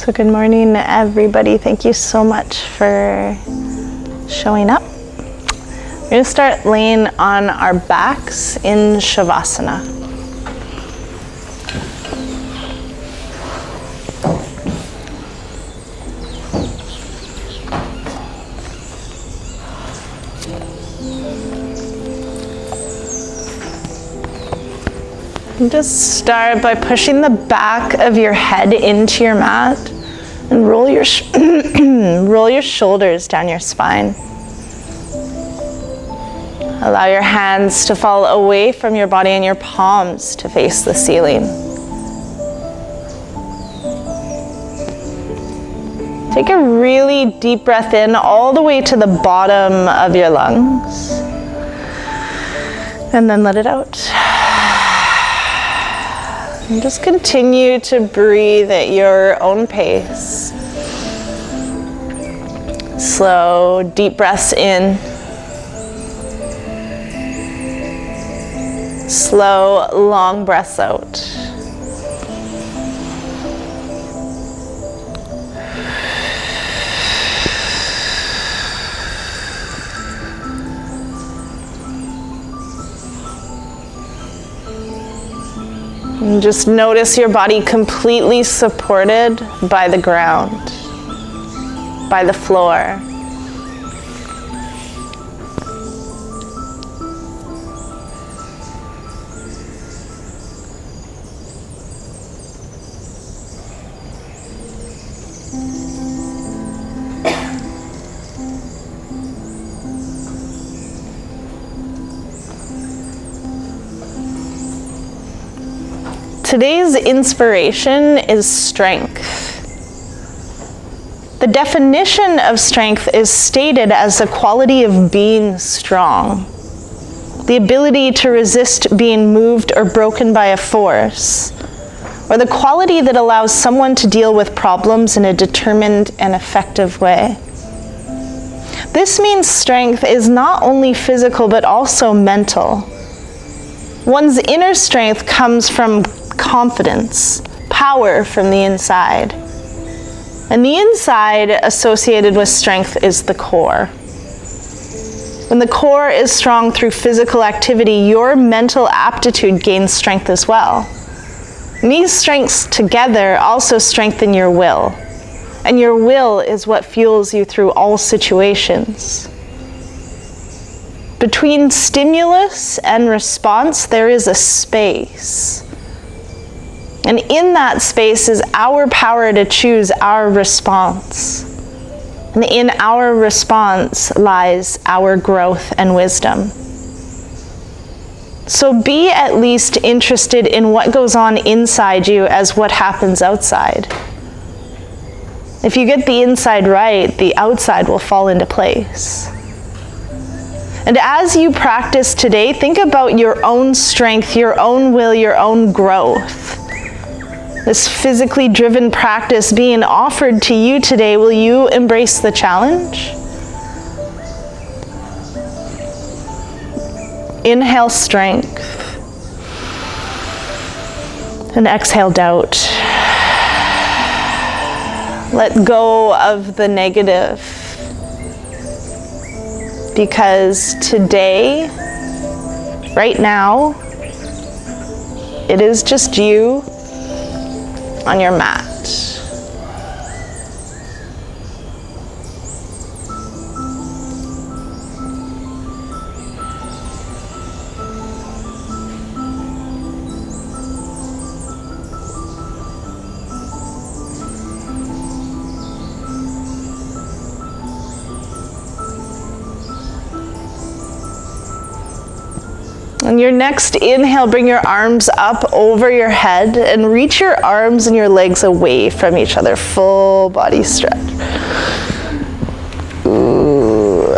So good morning, everybody. Thank you so much for showing up. We're going to start laying on our backs in Shavasana. And just start by pushing the back of your head into your mat and roll your shoulders down your spine. Allow your hands to fall away from your body and your palms to face the ceiling. Take a really deep breath in all the way to the bottom of your lungs. And then let it out. And just continue to breathe at your own pace. Slow, deep breaths in. Slow, long breaths out. And just notice your body completely supported by the ground, by the floor. Today's inspiration is strength. The definition of strength is stated as the quality of being strong, the ability to resist being moved or broken by a force, or the quality that allows someone to deal with problems in a determined and effective way. This means strength is not only physical but also mental. One's inner strength comes from confidence, power from the inside. And the inside associated with strength is the core. When the core is strong through physical activity, your mental aptitude gains strength as well. And these strengths together also strengthen your will. And your will is what fuels you through all situations. Between stimulus and response, there is a space. And in that space is our power to choose our response. And in our response lies our growth and wisdom. So be at least interested in what goes on inside you as what happens outside. If you get the inside right, the outside will fall into place. And as you practice today, think about your own strength, your own will, your own growth. This physically driven practice being offered to you today, will you embrace the challenge? Inhale strength. And exhale doubt. Let go of the negative. Because today, right now, it is just you on your mat. On your next inhale, bring your arms up over your head and reach your arms and your legs away from each other. Full body stretch. Ooh.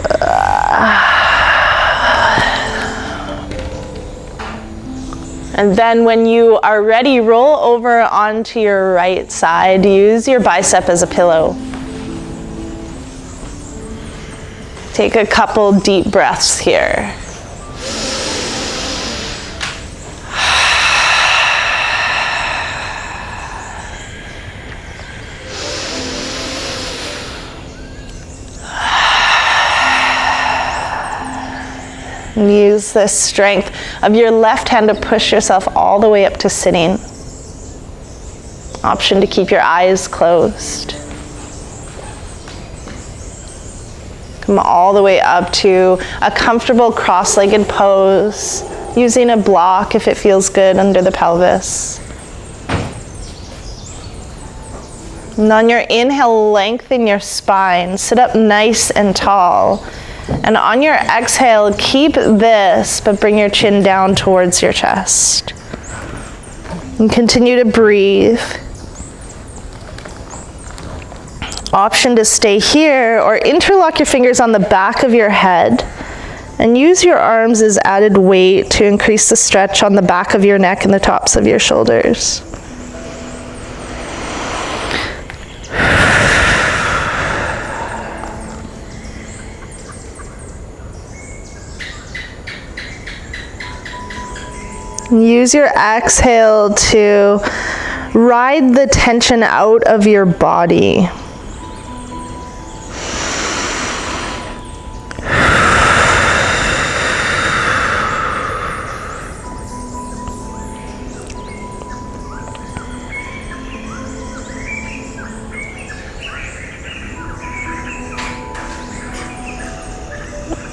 And then when you are ready, roll over onto your right side. Use your bicep as a pillow. Take a couple deep breaths here. And use this strength of your left hand to push yourself all the way up to sitting. Option to keep your eyes closed. Come all the way up to a comfortable cross-legged pose, using a block if it feels good under the pelvis. And on your inhale, lengthen your spine. Sit up nice and tall. And on your exhale, keep this, but bring your chin down towards your chest. And continue to breathe. Option to stay here or interlock your fingers on the back of your head and use your arms as added weight to increase the stretch on the back of your neck and the tops of your shoulders. Use your exhale to ride the tension out of your body.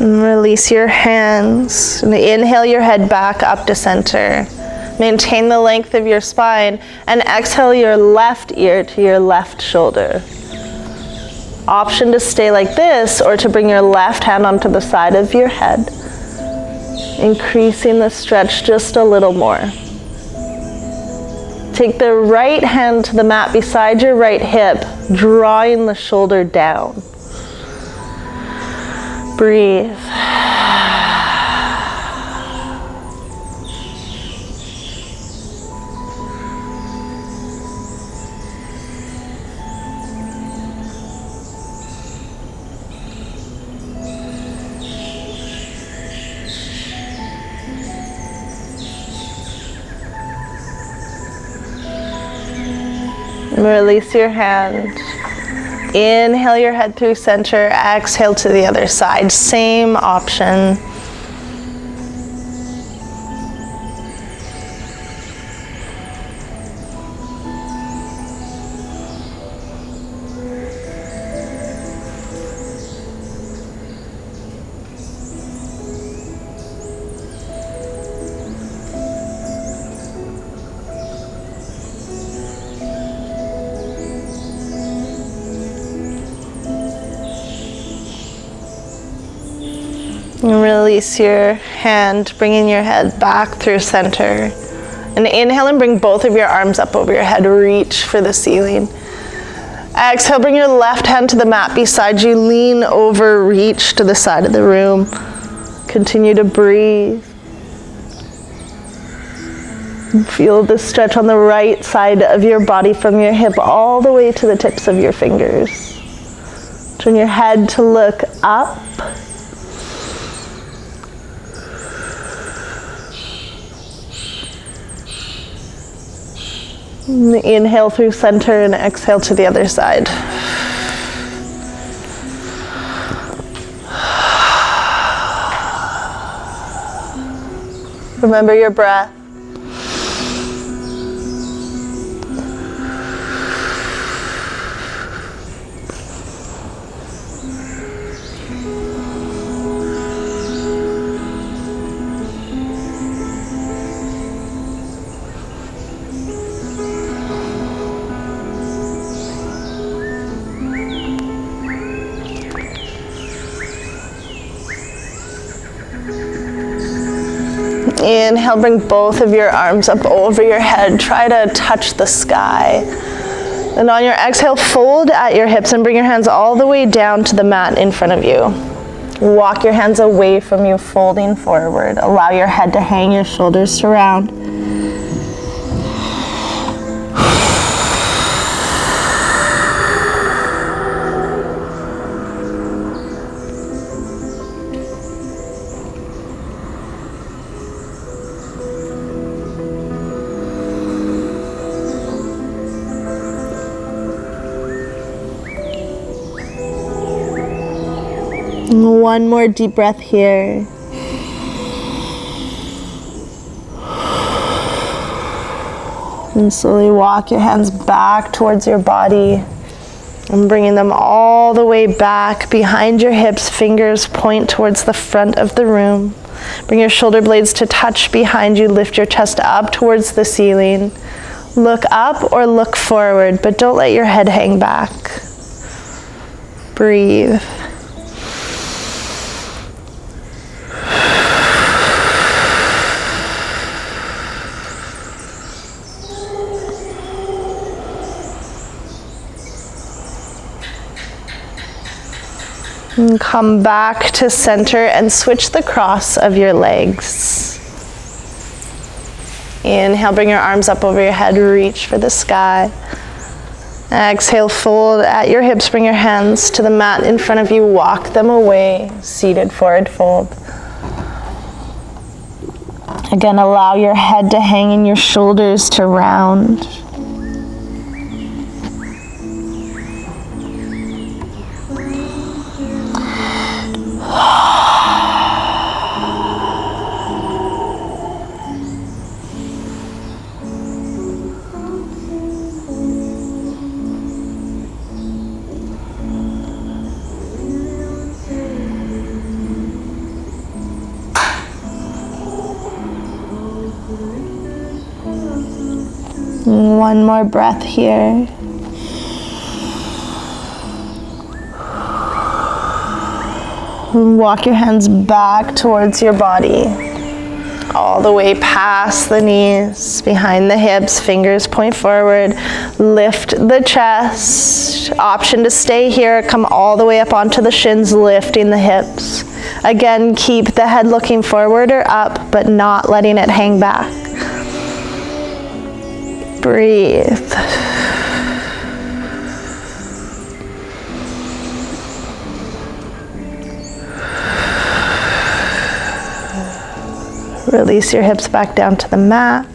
And release your hands. And inhale your head back up to center. Maintain the length of your spine and exhale your left ear to your left shoulder. Option to stay like this or to bring your left hand onto the side of your head, increasing the stretch just a little more. Take the right hand to the mat beside your right hip, drawing the shoulder down. Breathe. Release your hand. Inhale your head through center, exhale to the other side. Same option. And release your hand, bringing your head back through center. And inhale and bring both of your arms up over your head. Reach for the ceiling. Exhale, bring your left hand to the mat beside you. Lean over, reach to the side of the room. Continue to breathe. Feel the stretch on the right side of your body from your hip all the way to the tips of your fingers. Turn your head to look up. Inhale through center and exhale to the other side. Remember your breath. Inhale, bring both of your arms up over your head. Try to touch the sky. And on your exhale, fold at your hips and bring your hands all the way down to the mat in front of you. Walk your hands away from you, folding forward. Allow your head to hang, your shoulders to round. One more deep breath here. And slowly walk your hands back towards your body and bringing them all the way back behind your hips. Fingers point towards the front of the room. Bring your shoulder blades to touch behind you. Lift your chest up towards the ceiling. Look up or look forward, but don't let your head hang back. Breathe. And come back to center and switch the cross of your legs. Inhale, bring your arms up over your head, reach for the sky. Exhale, fold at your hips, bring your hands to the mat in front of you, walk them away, seated forward fold. Again, allow your head to hang and your shoulders to round. One more breath here. Walk your hands back towards your body, all the way past the knees, behind the hips, fingers point forward, lift the chest. Option to stay here, come all the way up onto the shins, lifting the hips. Again, keep the head looking forward or up, but not letting it hang back. Breathe. Release your hips back down to the mat.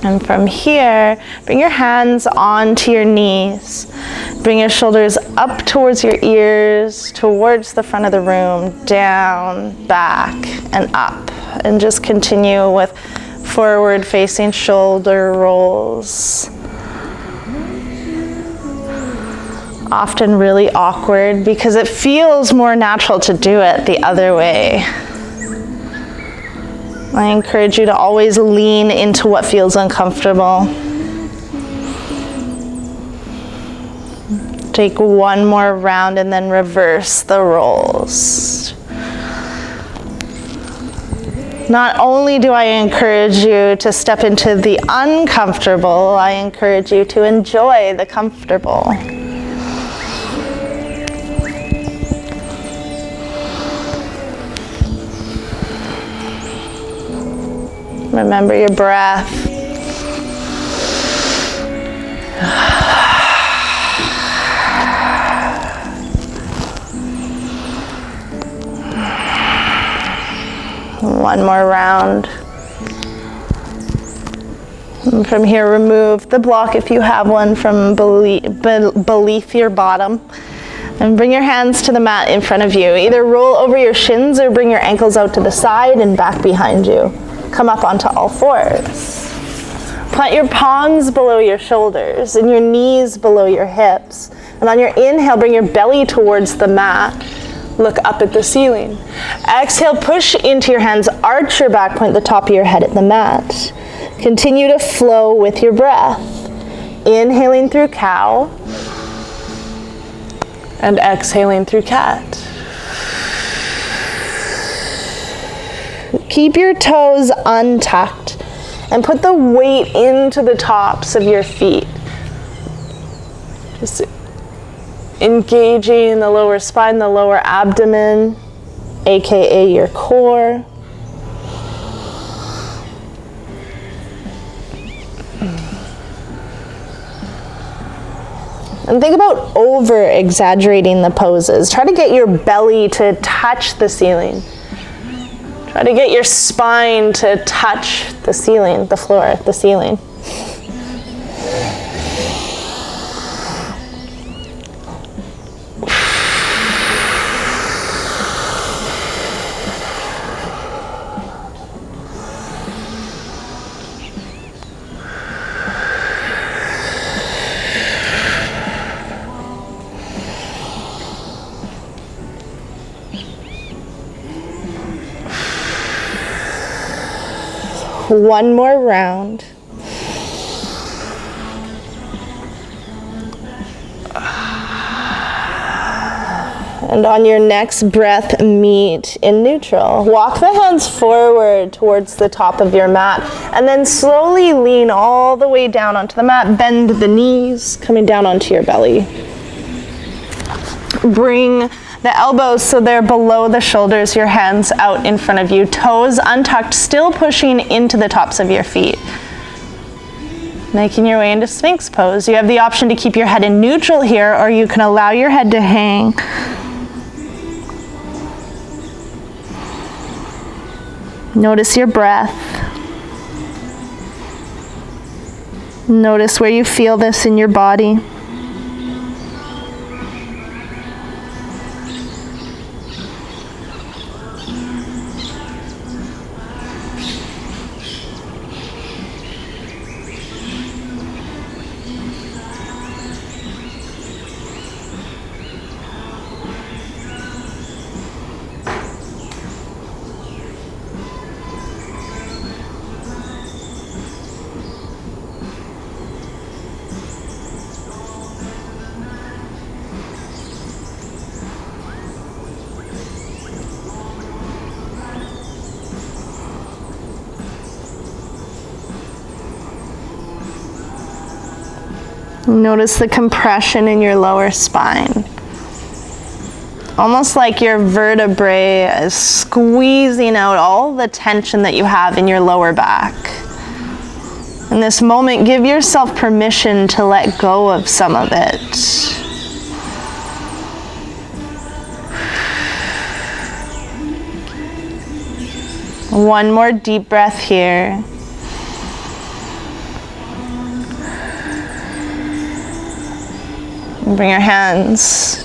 And from here, bring your hands onto your knees. Bring your shoulders up towards your ears, towards the front of the room, down, back, and up. And just continue with forward facing shoulder rolls. Often really awkward because it feels more natural to do it the other way. I encourage you to always lean into what feels uncomfortable. Take one more round and then reverse the rolls. Not only do I encourage you to step into the uncomfortable, I encourage you to enjoy the comfortable. Remember your breath. One more round. And from here, remove the block if you have one from beneath your bottom. And bring your hands to the mat in front of you. Either roll over your shins or bring your ankles out to the side and back behind you. Come up onto all fours. Plant your palms below your shoulders and your knees below your hips. And on your inhale, bring your belly towards the mat. Look up at the ceiling. Exhale, push into your hands, arch your back, point the top of your head at the mat. Continue to flow with your breath. Inhaling through cow and exhaling through cat. Keep your toes untucked and put the weight into the tops of your feet. Just engaging the lower spine, the lower abdomen, aka your core. And think about over-exaggerating the poses. Try to get your belly to touch the ceiling. Try to get your spine to touch the ceiling, the floor, the ceiling. One more round. And on your next breath, meet in neutral. Walk the hands forward towards the top of your mat, and then slowly lean all the way down onto the mat. Bend the knees, coming down onto your belly. Bring the elbows so they're below the shoulders, your hands out in front of you, toes untucked, still pushing into the tops of your feet. Making your way into Sphinx pose. You have the option to keep your head in neutral here, or you can allow your head to hang. Notice your breath. Notice where you feel this in your body. Notice the compression in your lower spine. Almost like your vertebrae is squeezing out all the tension that you have in your lower back. In this moment, give yourself permission to let go of some of it. One more deep breath here. Bring your hands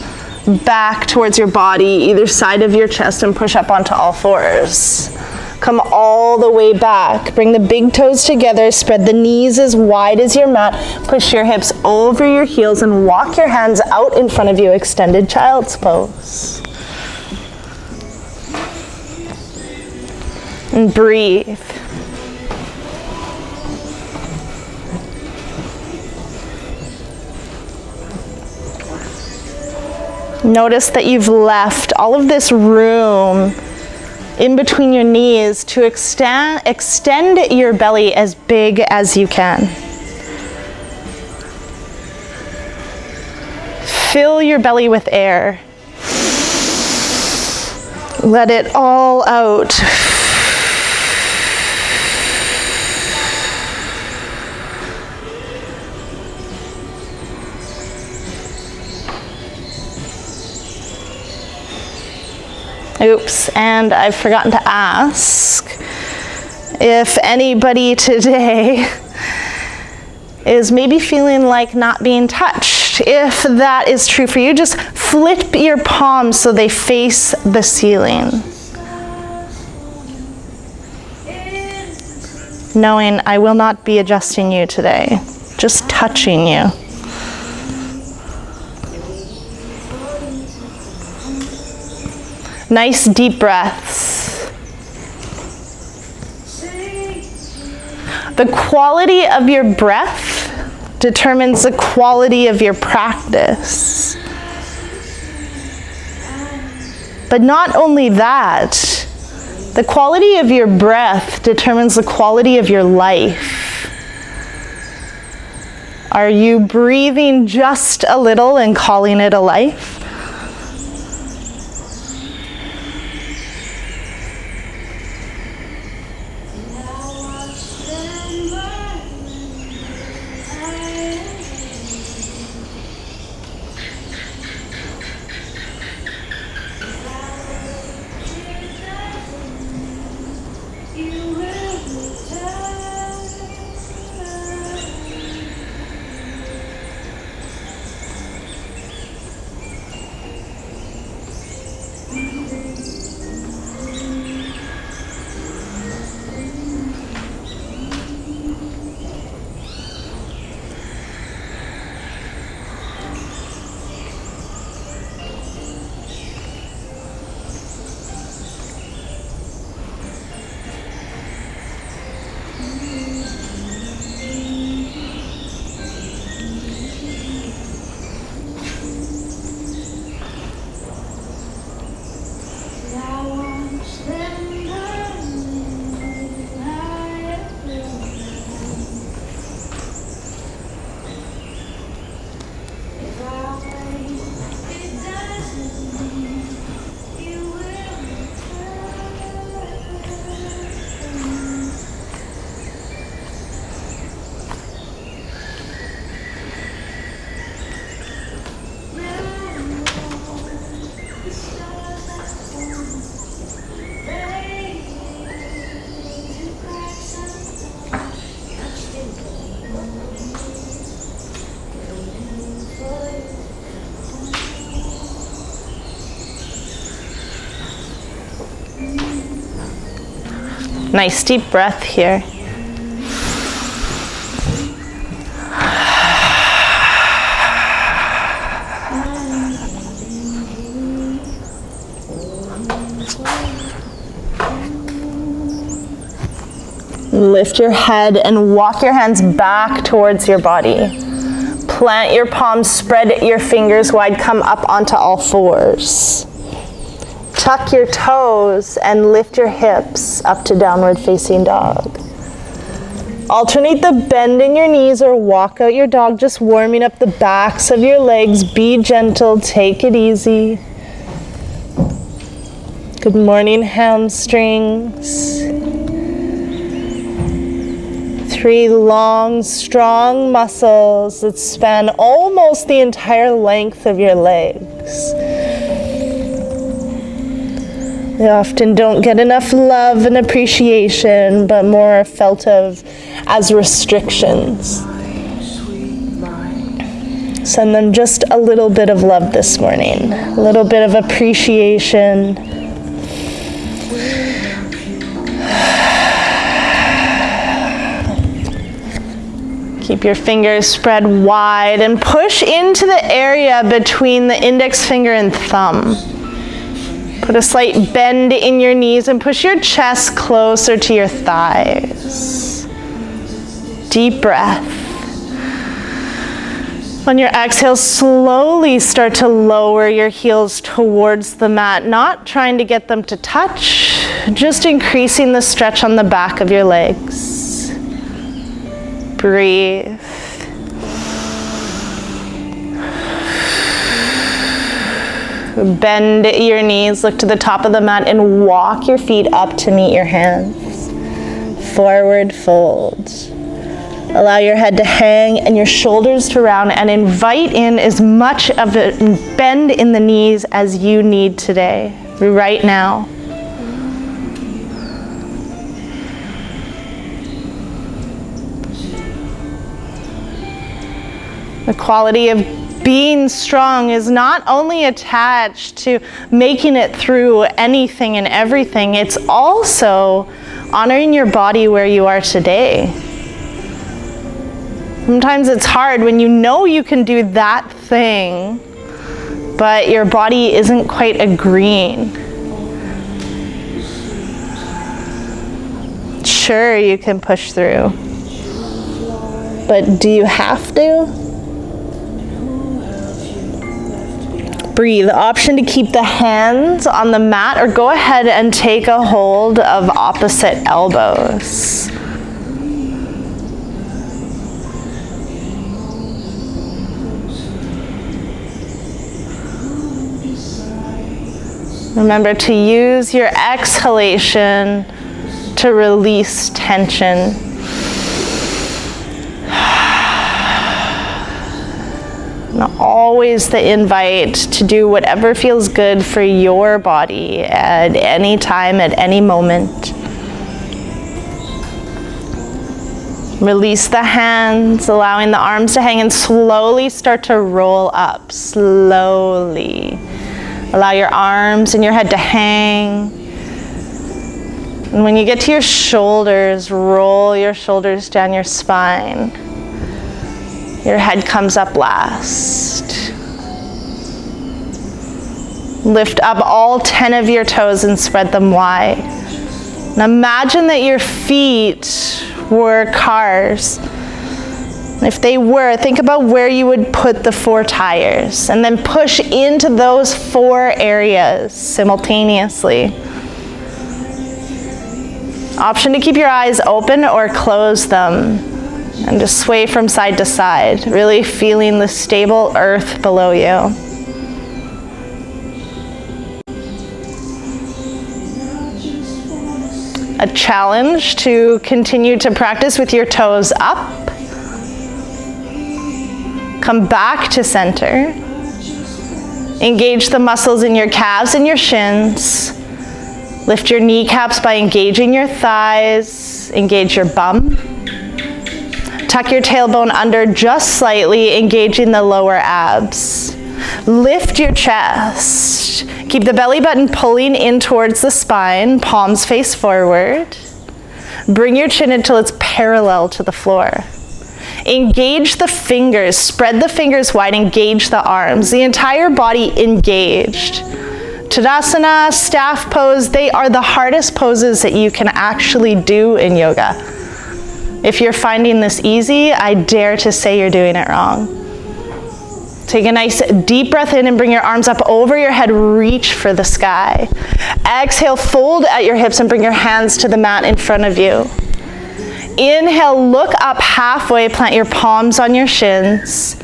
back towards your body, either side of your chest, and push up onto all fours. Come all the way back. Bring the big toes together, spread the knees as wide as your mat, push your hips over your heels, and walk your hands out in front of you, extended child's pose. And breathe. Notice that you've left all of this room in between your knees to extend your belly as big as you can. Fill your belly with air. Let it all out. Oops, and I've forgotten to ask if anybody today is maybe feeling like not being touched. If that is true for you, just flip your palms so they face the ceiling. Knowing I will not be adjusting you today, just touching you. Nice deep breaths. The quality of your breath determines the quality of your practice. But not only that, the quality of your breath determines the quality of your life. Are you breathing just a little and calling it a life? Nice deep breath here. Lift your head and walk your hands back towards your body. Plant your palms, spread your fingers wide, come up onto all fours. Tuck your toes and lift your hips up to downward facing dog. Alternate the bend in your knees or walk out your dog, just warming up the backs of your legs. Be gentle, take it easy. Good morning, hamstrings. 3 long, strong muscles that span almost the entire length of your legs. They often don't get enough love and appreciation, but more are felt of as restrictions. Send them just a little bit of love this morning, a little bit of appreciation. Keep your fingers spread wide and push into the area between the index finger and thumb. Put a slight bend in your knees and push your chest closer to your thighs. Deep breath. On your exhale, slowly start to lower your heels towards the mat, not trying to get them to touch, just increasing the stretch on the back of your legs. Breathe. Bend your knees, look to the top of the mat and walk your feet up to meet your hands. Forward fold. Allow your head to hang and your shoulders to round and invite in as much of a bend in the knees as you need today, right now. The quality of being strong is not only attached to making it through anything and everything, it's also honoring your body where you are today. Sometimes it's hard when you know you can do that thing, but your body isn't quite agreeing. Sure, you can push through, but do you have to? Breathe. Option to keep the hands on the mat or go ahead and take a hold of opposite elbows. Remember to use your exhalation to release tension. And always the invite to do whatever feels good for your body at any time, at any moment. Release the hands, allowing the arms to hang and slowly start to roll up, slowly. Allow your arms and your head to hang. And when you get to your shoulders, roll your shoulders down your spine. Your head comes up last. Lift up all 10 of your toes and spread them wide. Now imagine that your feet were cars. If they were, think about where you would put the 4 tires and then push into those 4 areas simultaneously. Option to keep your eyes open or close them. And just sway from side to side, really feeling the stable earth below you. A challenge to continue to practice with your toes up. Come back to center. Engage the muscles in your calves and your shins. Lift your kneecaps by engaging your thighs. Engage your bum. Tuck your tailbone under just slightly, engaging the lower abs. Lift your chest. Keep the belly button pulling in towards the spine, palms face forward. Bring your chin until it's parallel to the floor. Engage the fingers, spread the fingers wide, engage the arms, the entire body engaged. Tadasana, staff pose, they are the hardest poses that you can actually do in yoga. If you're finding this easy, I dare to say you're doing it wrong. Take a nice deep breath in and bring your arms up over your head, reach for the sky. Exhale, fold at your hips and bring your hands to the mat in front of you. Inhale, look up halfway, plant your palms on your shins.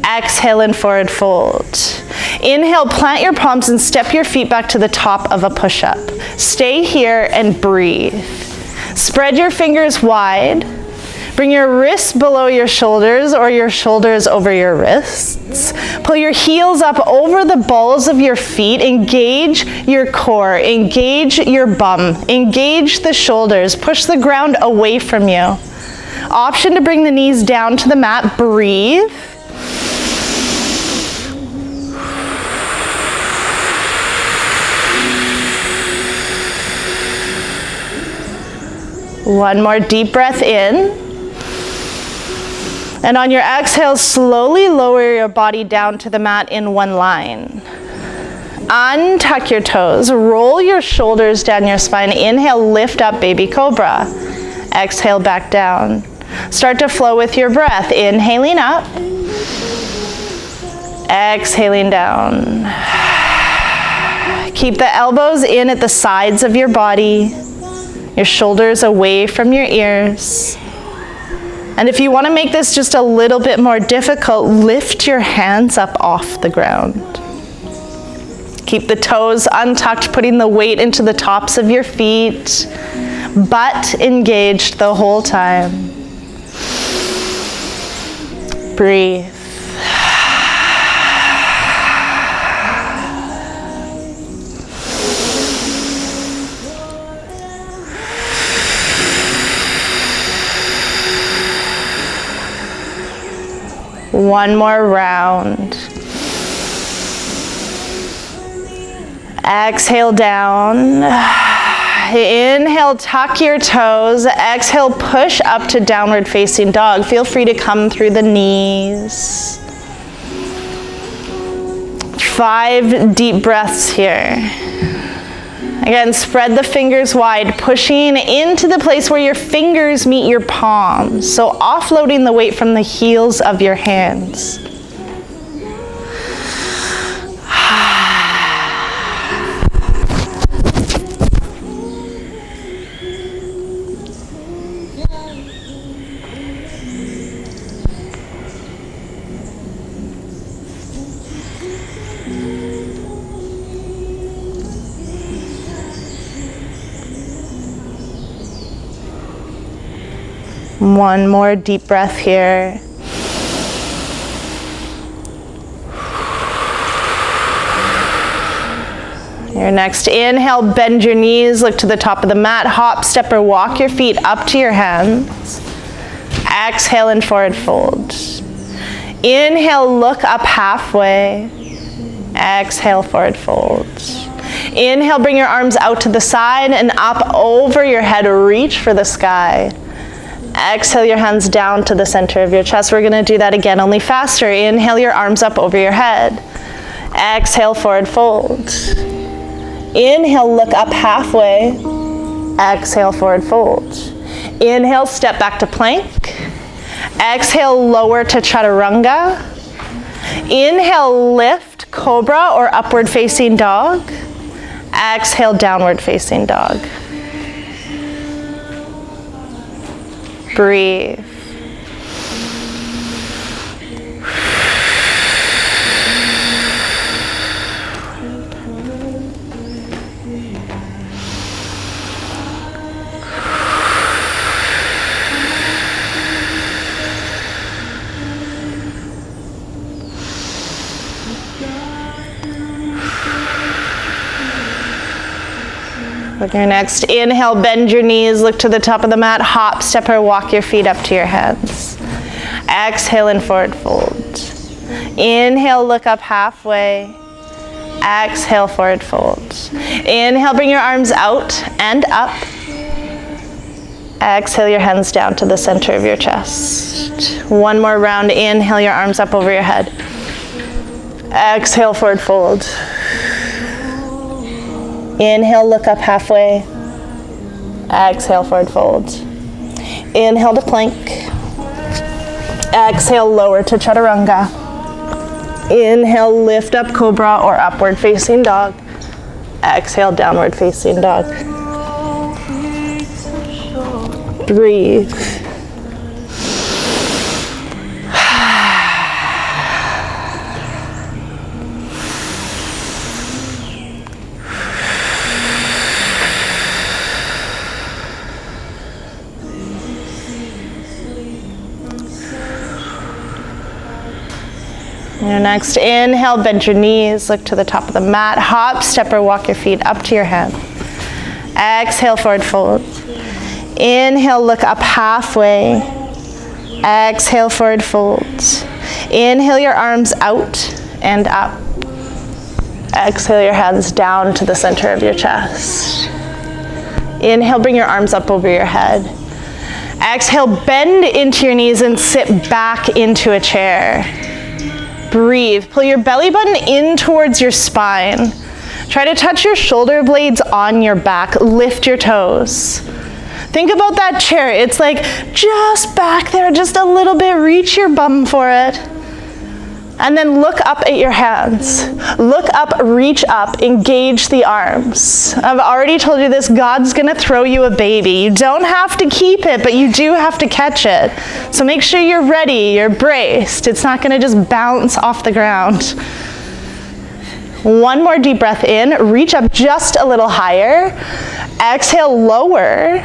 Exhale and forward fold. Inhale, plant your palms and step your feet back to the top of a push-up. Stay here and breathe. Spread your fingers wide. Bring your wrists below your shoulders or your shoulders over your wrists. Pull your heels up over the balls of your feet. Engage your core. Engage your bum. Engage the shoulders. Push the ground away from you. Option to bring the knees down to the mat. Breathe. One more deep breath in. And on your exhale, slowly lower your body down to the mat in one line. Untuck your toes, roll your shoulders down your spine. Inhale, lift up, baby cobra. Exhale, back down. Start to flow with your breath. Inhaling up. Exhaling down. Keep the elbows in at the sides of your body. Your shoulders away from your ears. And if you want to make this just a little bit more difficult, lift your hands up off the ground. Keep the toes untucked, putting the weight into the tops of your feet, butt engaged the whole time. Breathe. One more round. Exhale down. Inhale, tuck your toes. Exhale, push up to downward facing dog. Feel free to come through the knees. 5 deep breaths here. Again, spread the fingers wide, pushing into the place where your fingers meet your palms. So offloading the weight from the heels of your hands. One more deep breath here. Your next inhale, bend your knees, look to the top of the mat, hop, step, or walk your feet up to your hands. Exhale and forward fold. Inhale, look up halfway. Exhale, forward fold. Inhale, bring your arms out to the side and up over your head, reach for the sky. Exhale your hands down to the center of your chest. We're gonna do that again, only faster. Inhale your arms up over your head. Exhale, forward fold. Inhale, look up halfway. Exhale, forward fold. Inhale, step back to plank. Exhale, lower to chaturanga. Inhale, lift, cobra or upward facing dog. Exhale, downward facing dog. Breathe. With your next inhale, bend your knees, look to the top of the mat, hop, step, or walk your feet up to your hands. Exhale and forward fold. Inhale, look up halfway. Exhale, forward fold. Inhale, bring your arms out and up. Exhale your hands down to the center of your chest. One more round. Inhale your arms up over your head. Exhale, forward fold. Inhale, look up halfway. Exhale, forward fold. Inhale to plank. Exhale, lower to chaturanga. Inhale, lift up cobra or upward facing dog. Exhale, downward facing dog. Breathe. Your next inhale, bend your knees, look to the top of the mat, hop, step or walk your feet up to your hand. Exhale, forward fold. Inhale, look up halfway. Exhale, forward fold. Inhale your arms out and up. Exhale your hands down to the center of your chest. Inhale, bring your arms up over your head. Exhale, bend into your knees and sit back into a chair. Breathe. Pull your belly button in towards your spine. Try to touch your shoulder blades on your back. Lift your toes. Think about that chair. It's like just back there, just a little bit. Reach your bum for it. And then look up at your hands. Look up, reach up, engage the arms. I've already told you this, God's gonna throw you a baby. You don't have to keep it, but you do have to catch it. So make sure you're ready, you're braced. It's not gonna just bounce off the ground. One more deep breath in, reach up just a little higher. Exhale, lower.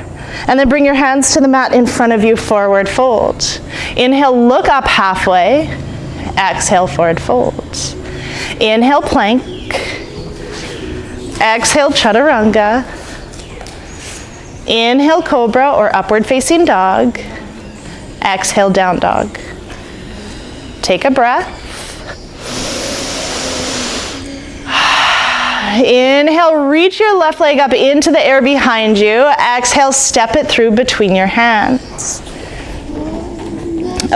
And then bring your hands to the mat in front of you, forward fold. Inhale, look up halfway. Exhale, forward fold. Inhale, plank. Exhale, chaturanga. Inhale, cobra or upward facing dog. Exhale, down dog. Take a breath. Inhale, reach your left leg up into the air behind you. Exhale, step it through between your hands.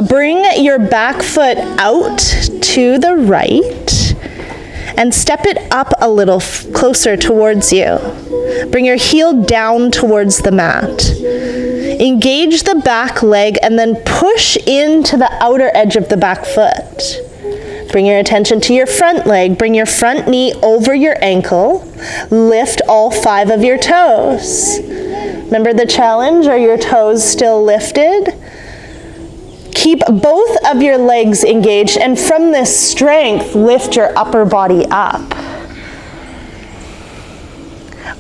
Bring your back foot out to the right and step it up a little closer towards you. Bring your heel down towards the mat. Engage the back leg and then push into the outer edge of the back foot. Bring your attention to your front leg. Bring your front knee over your ankle. Lift all 5 of your toes. Remember the challenge? Are your toes still lifted? Keep both of your legs engaged, and from this strength, lift your upper body up.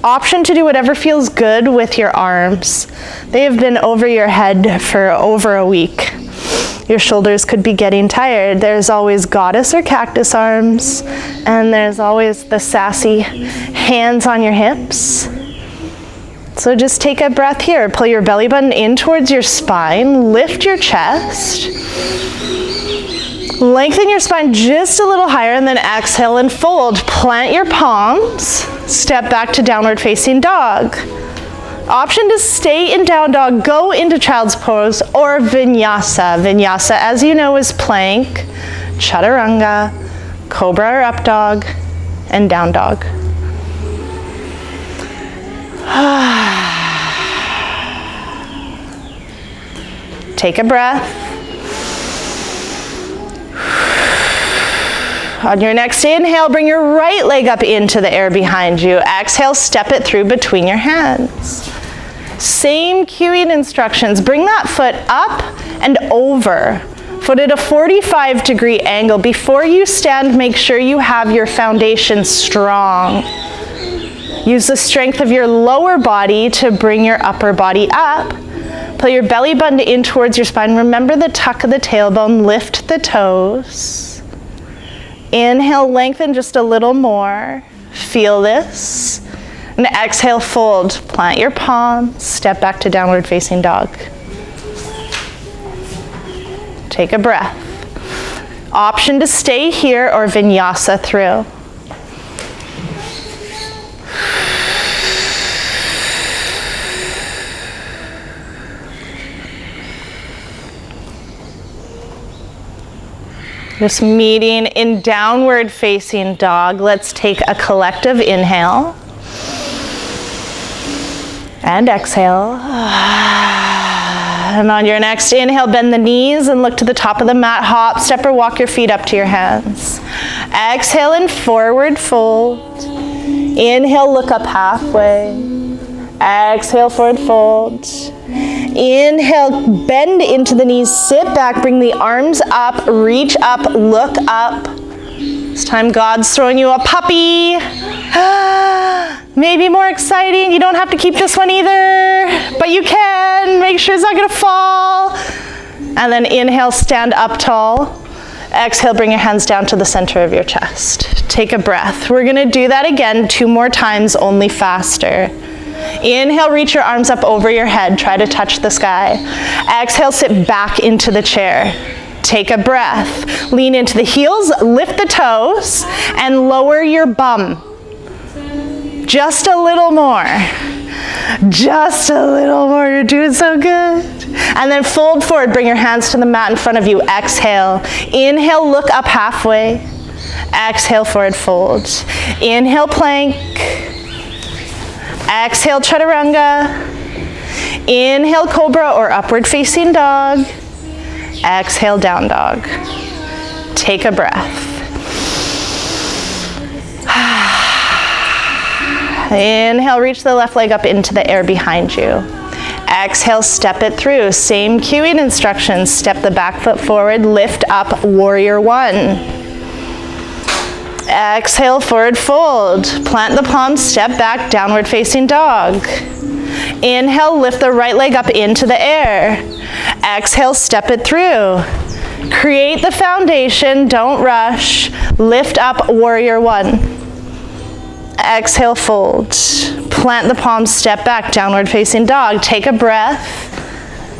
Option to do whatever feels good with your arms. They have been over your head for over a week. Your shoulders could be getting tired. There's always goddess or cactus arms, and there's always the sassy hands on your hips. So just take a breath here. Pull your belly button in towards your spine. Lift your chest. Lengthen your spine just a little higher, and then exhale and fold. Plant your palms. Step back to downward facing dog. Option to stay in down dog, go into child's pose, or vinyasa. Vinyasa, as you know, is plank, chaturanga, cobra or up dog, and down dog. Take a breath. On your next inhale, bring your right leg up into the air behind you. Exhale, step it through between your hands. Same cueing instructions. Bring that foot up and over. Foot at a 45-degree angle. Before you stand, make sure you have your foundation strong. Use the strength of your lower body to bring your upper body up. Pull your belly button in towards your spine. Remember the tuck of the tailbone. Lift the toes. Inhale, lengthen just a little more. Feel this. And exhale, fold. Plant your palms. Step back to downward facing dog. Take a breath. Option to stay here or vinyasa through. Just meeting in downward facing dog. Let's take a collective inhale. And exhale. And on your next inhale, bend the knees and look to the top of the mat. Hop, step, or walk your feet up to your hands. Exhale and forward fold. Inhale, look up halfway. Exhale, forward fold. Inhale, bend into the knees, sit back, bring the arms up, reach up, look up. This time God's throwing you a puppy. Maybe more exciting. You don't have to keep this one either, but you can. Make sure it's not gonna fall. And then inhale, stand up tall. Exhale, bring your hands down to the center of your chest. Take a breath. We're gonna do that again 2 more times, only faster. Inhale, reach your arms up over your head. Try to touch the sky. Exhale, sit back into the chair. Take a breath. Lean into the heels, lift the toes, and lower your bum. Just a little more. Just a little more. You're doing so good. And then fold forward. Bring your hands to the mat in front of you. Exhale. Inhale, look up halfway. Exhale, forward fold. Inhale, plank. Exhale, chaturanga. Inhale, cobra or upward facing dog. Exhale, down dog. Take a breath. Inhale, reach the left leg up into the air behind you. Exhale, step it through. Same cueing instructions. Step the back foot forward, lift up, warrior one. Exhale, forward fold. Plant the palms, step back, downward facing dog. Inhale, lift the right leg up into the air. Exhale, step it through. Create the foundation, don't rush. Lift up, warrior one. Exhale, fold. Plant the palms, step back, downward facing dog. Take a breath.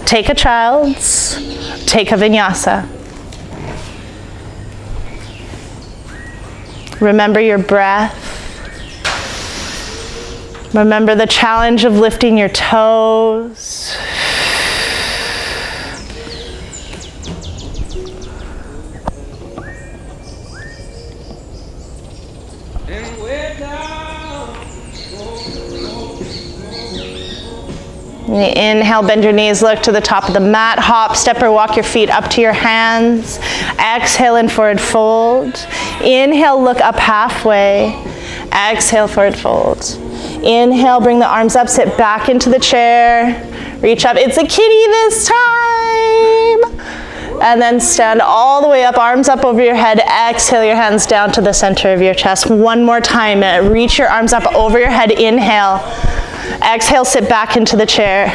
Take a child's. Take a vinyasa. Remember your breath. Remember the challenge of lifting your toes. Inhale, bend your knees, look to the top of the mat. Hop, step, or walk your feet up to your hands. Exhale and forward fold. Inhale, look up halfway. Exhale, forward fold. Inhale, bring the arms up, sit back into the chair. Reach up, it's a kitty this time. And then stand all the way up, arms up over your head. Exhale your hands down to the center of your chest. One more time, reach your arms up over your head, inhale. Exhale, sit back into the chair.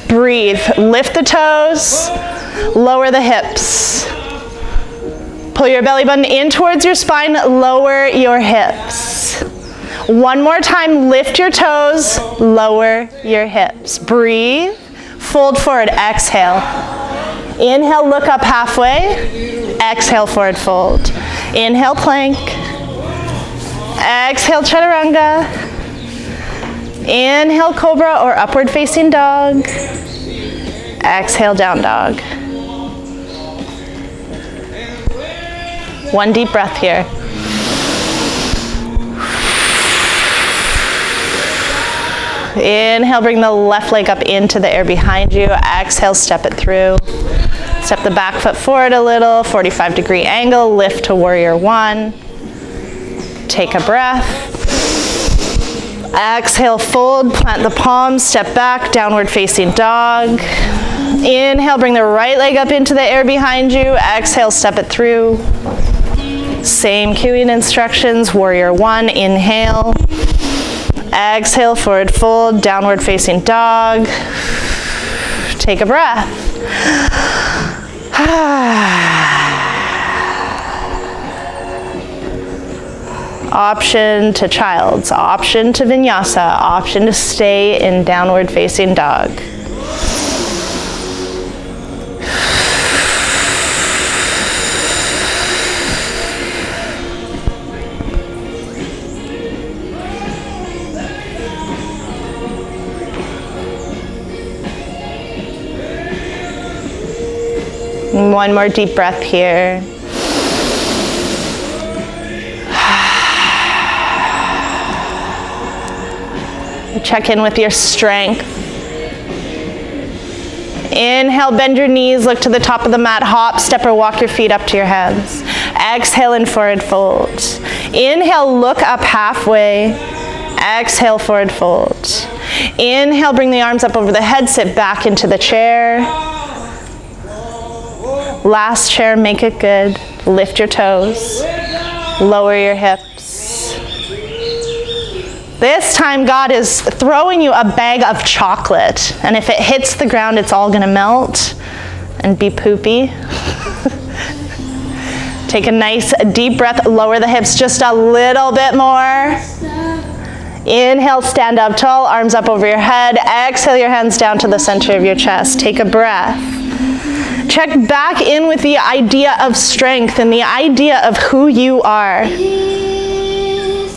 Breathe, lift the toes, lower the hips. Pull your belly button in towards your spine, lower your hips. One more time, lift your toes, lower your hips. Breathe, fold forward, exhale. Inhale, look up halfway. Exhale, forward fold. Inhale, plank. Exhale, chaturanga. Inhale, cobra or upward facing dog. Exhale, down dog. One deep breath here. Inhale, bring the left leg up into the air behind you. Exhale, step it through. Step the back foot forward a little, 45-degree angle, lift to warrior one. Take a breath. Exhale, fold, plant the palms, step back, downward facing dog. Inhale, bring the right leg up into the air behind you. Exhale, step it through. Same cueing instructions, warrior one, inhale. Exhale, forward fold, downward facing dog. Take a breath. Option to child's, option to vinyasa, option to stay in downward facing dog. One more deep breath here. Check in with your strength. Inhale, bend your knees, look to the top of the mat, hop, step or walk your feet up to your hands. Exhale and forward fold. Inhale, look up halfway. Exhale, forward fold. Inhale, bring the arms up over the head, sit back into the chair. Last chair, make it good. Lift your toes. Lower your hips. This time God is throwing you a bag of chocolate, and if it hits the ground, it's all gonna melt and be poopy. Take a nice deep breath, lower the hips just a little bit more. Inhale, stand up tall, arms up over your head. Exhale your hands down to the center of your chest. Take a breath. Check back in with the idea of strength and the idea of who you are.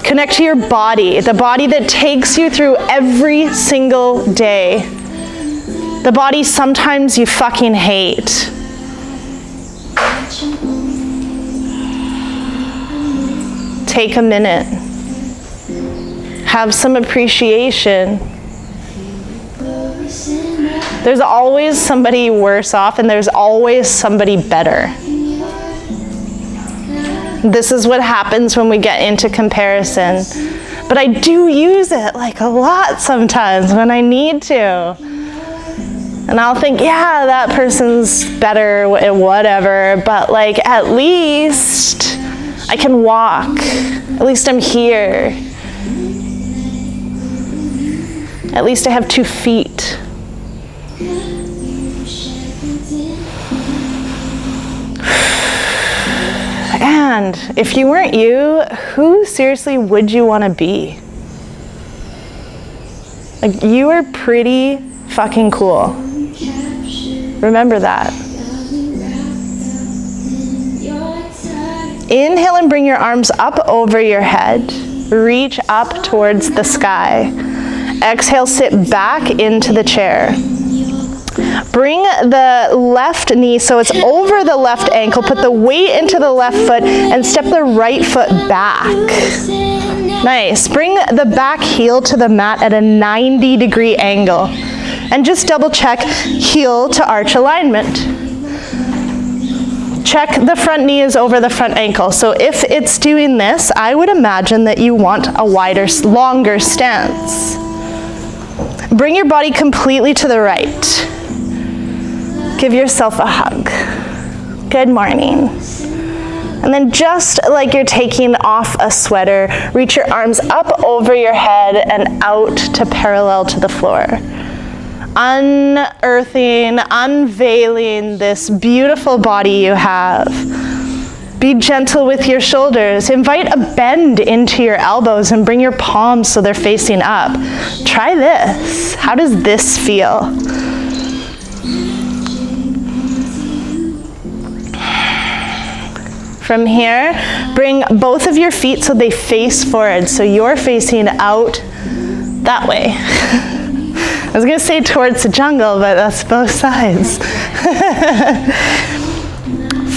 Connect to your body, the body that takes you through every single day. The body sometimes you fucking hate. Take a minute. Have some appreciation. There's always somebody worse off and there's always somebody better. This is what happens when we get into comparison. But I do use it like a lot sometimes when I need to. And I'll think, yeah, that person's better, whatever, but like at least I can walk. At least I'm here. At least I have 2 feet. And if you weren't you, who seriously would you want to be? Like, you are pretty fucking cool. Remember that. Inhale and bring your arms up over your head. Reach up towards the sky. Exhale, sit back into the chair. Bring the left knee so it's over the left ankle. Put the weight into the left foot and step the right foot back. Nice. Bring the back heel to the mat at a 90-degree angle. And just double check heel to arch alignment. Check the front knee is over the front ankle. So if it's doing this, I would imagine that you want a wider, longer stance. Bring your body completely to the right. Give yourself a hug. Good morning. And then just like you're taking off a sweater, reach your arms up over your head and out to parallel to the floor. Unearthing, unveiling this beautiful body you have. Be gentle with your shoulders. Invite a bend into your elbows and bring your palms so they're facing up. Try this. How does this feel? From here, bring both of your feet so they face forward. So you're facing out that way. I was gonna say towards the jungle, but that's both sides.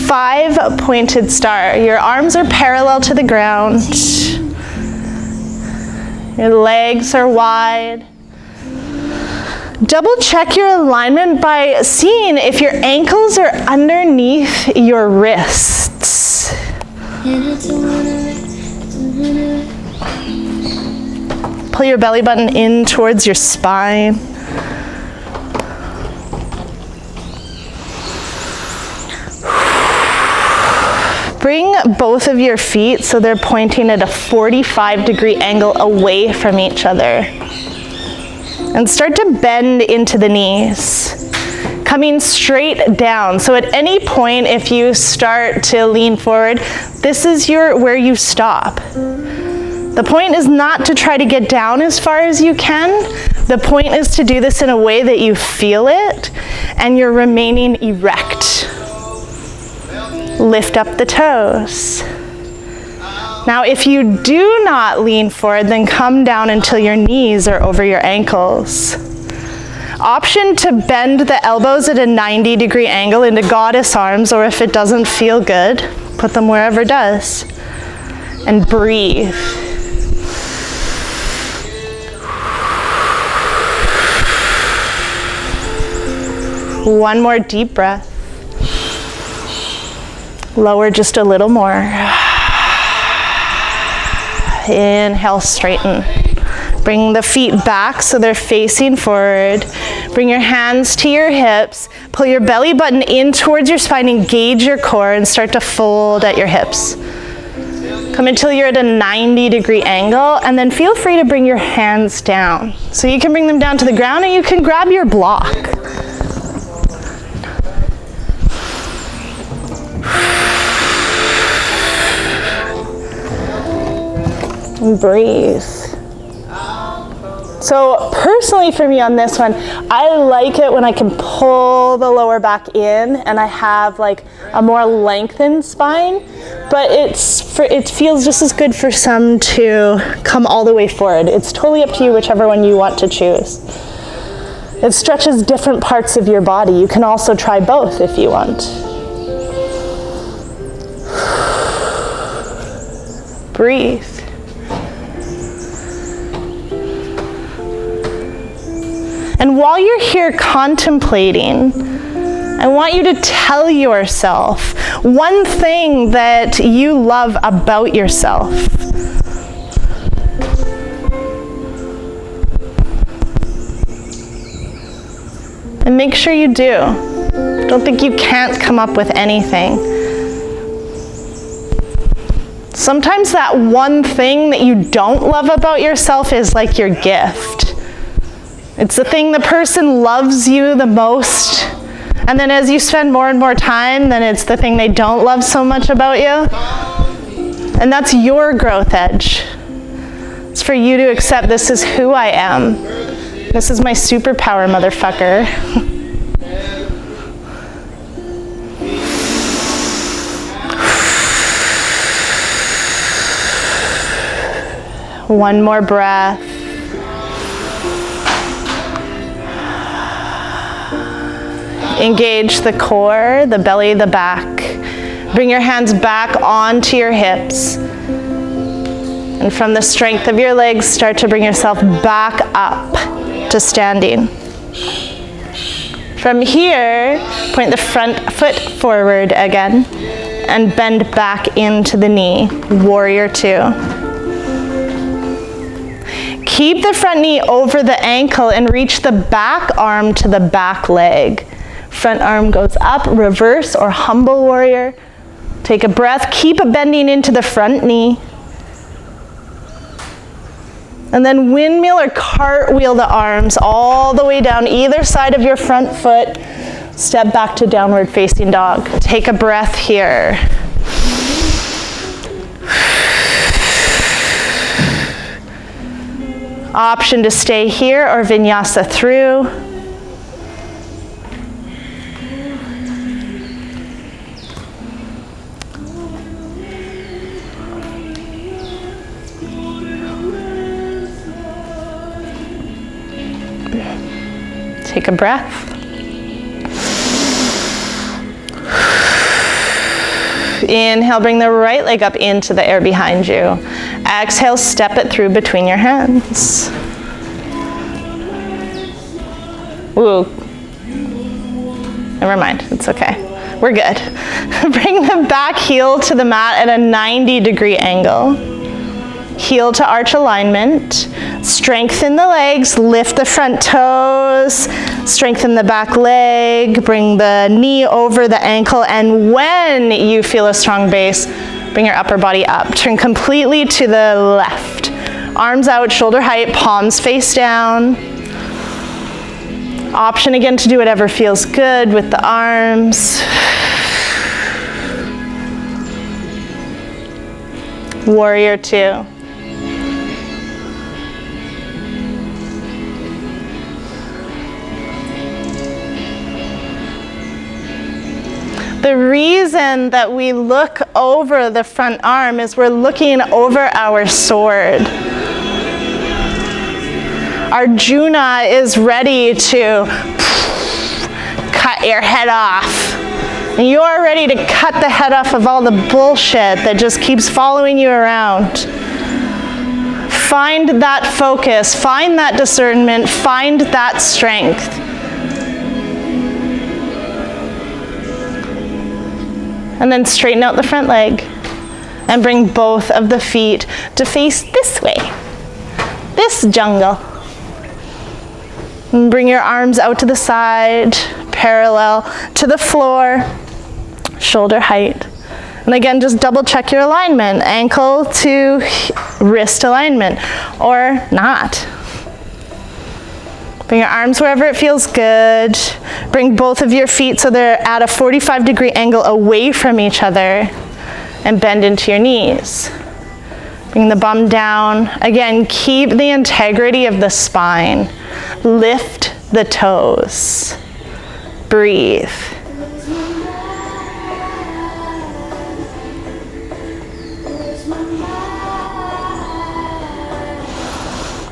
5-pointed star. Your arms are parallel to the ground. Your legs are wide. Double check your alignment by seeing if your ankles are underneath your wrists. Pull your belly button in towards your spine. Bring both of your feet so they're pointing at a 45-degree angle away from each other. And start to bend into the knees, coming straight down. So at any point, if you start to lean forward, this is where you stop. The point is not to try to get down as far as you can. The point is to do this in a way that you feel it and you're remaining erect. Lift up the toes. Now, if you do not lean forward, then come down until your knees are over your ankles. Option to bend the elbows at a 90-degree angle into goddess arms, or if it doesn't feel good, put them wherever it does. And breathe. One more deep breath. Lower just a little more. Inhale, straighten. Bring the feet back so they're facing forward. Bring your hands to your hips. Pull your belly button in towards your spine. Engage your core and start to fold at your hips. Come until you're at a 90-degree angle, and then feel free to bring your hands down. So you can bring them down to the ground, and you can grab your block. And breathe. So personally for me on this one, I like it when I can pull the lower back in and I have like a more lengthened spine, but it feels just as good for some to come all the way forward. It's totally up to you, whichever one you want to choose. It stretches different parts of your body. You can also try both if you want. Breathe. And while you're here contemplating, I want you to tell yourself one thing that you love about yourself. And make sure you do. Don't think you can't come up with anything. Sometimes that one thing that you don't love about yourself is like your gift. It's the thing the person loves you the most, and then as you spend more and more time, then it's the thing they don't love so much about you. And that's your growth edge. It's for you to accept, this is who I am. This is my superpower, motherfucker. One more breath. Engage the core, the belly, the back. Bring your hands back onto your hips. And from the strength of your legs, start to bring yourself back up to standing. From here, point the front foot forward again and bend back into the knee. Warrior two. Keep the front knee over the ankle and reach the back arm to the back leg. Front arm goes up, reverse or humble warrior. Take a breath, keep bending into the front knee. And then windmill or cartwheel the arms all the way down either side of your front foot. Step back to downward facing dog. Take a breath here. Option to stay here or vinyasa through. Take a breath. Inhale, bring the right leg up into the air behind you. Exhale, step it through between your hands. Ooh. Never mind, it's okay. We're good. Bring the back heel to the mat at a 90-degree angle. Heel to arch alignment. Strengthen the legs, lift the front toes, strengthen the back leg, bring the knee over the ankle, and when you feel a strong base, bring your upper body up. Turn completely to the left. Arms out, shoulder height, palms face down. Option again to do whatever feels good with the arms. Warrior two. The reason that we look over the front arm is we're looking over our sword. Arjuna is ready to cut your head off. And you're ready to cut the head off of all the bullshit that just keeps following you around. Find that focus, find that discernment, find that strength. And then straighten out the front leg. And bring both of the feet to face this way. This jungle. And bring your arms out to the side, parallel to the floor, shoulder height. And again, just double check your alignment, ankle to wrist alignment, or not. Bring your arms wherever it feels good. Bring both of your feet so they're at a 45-degree angle away from each other, and bend into your knees. Bring the bum down. Again, keep the integrity of the spine. Lift the toes. Breathe.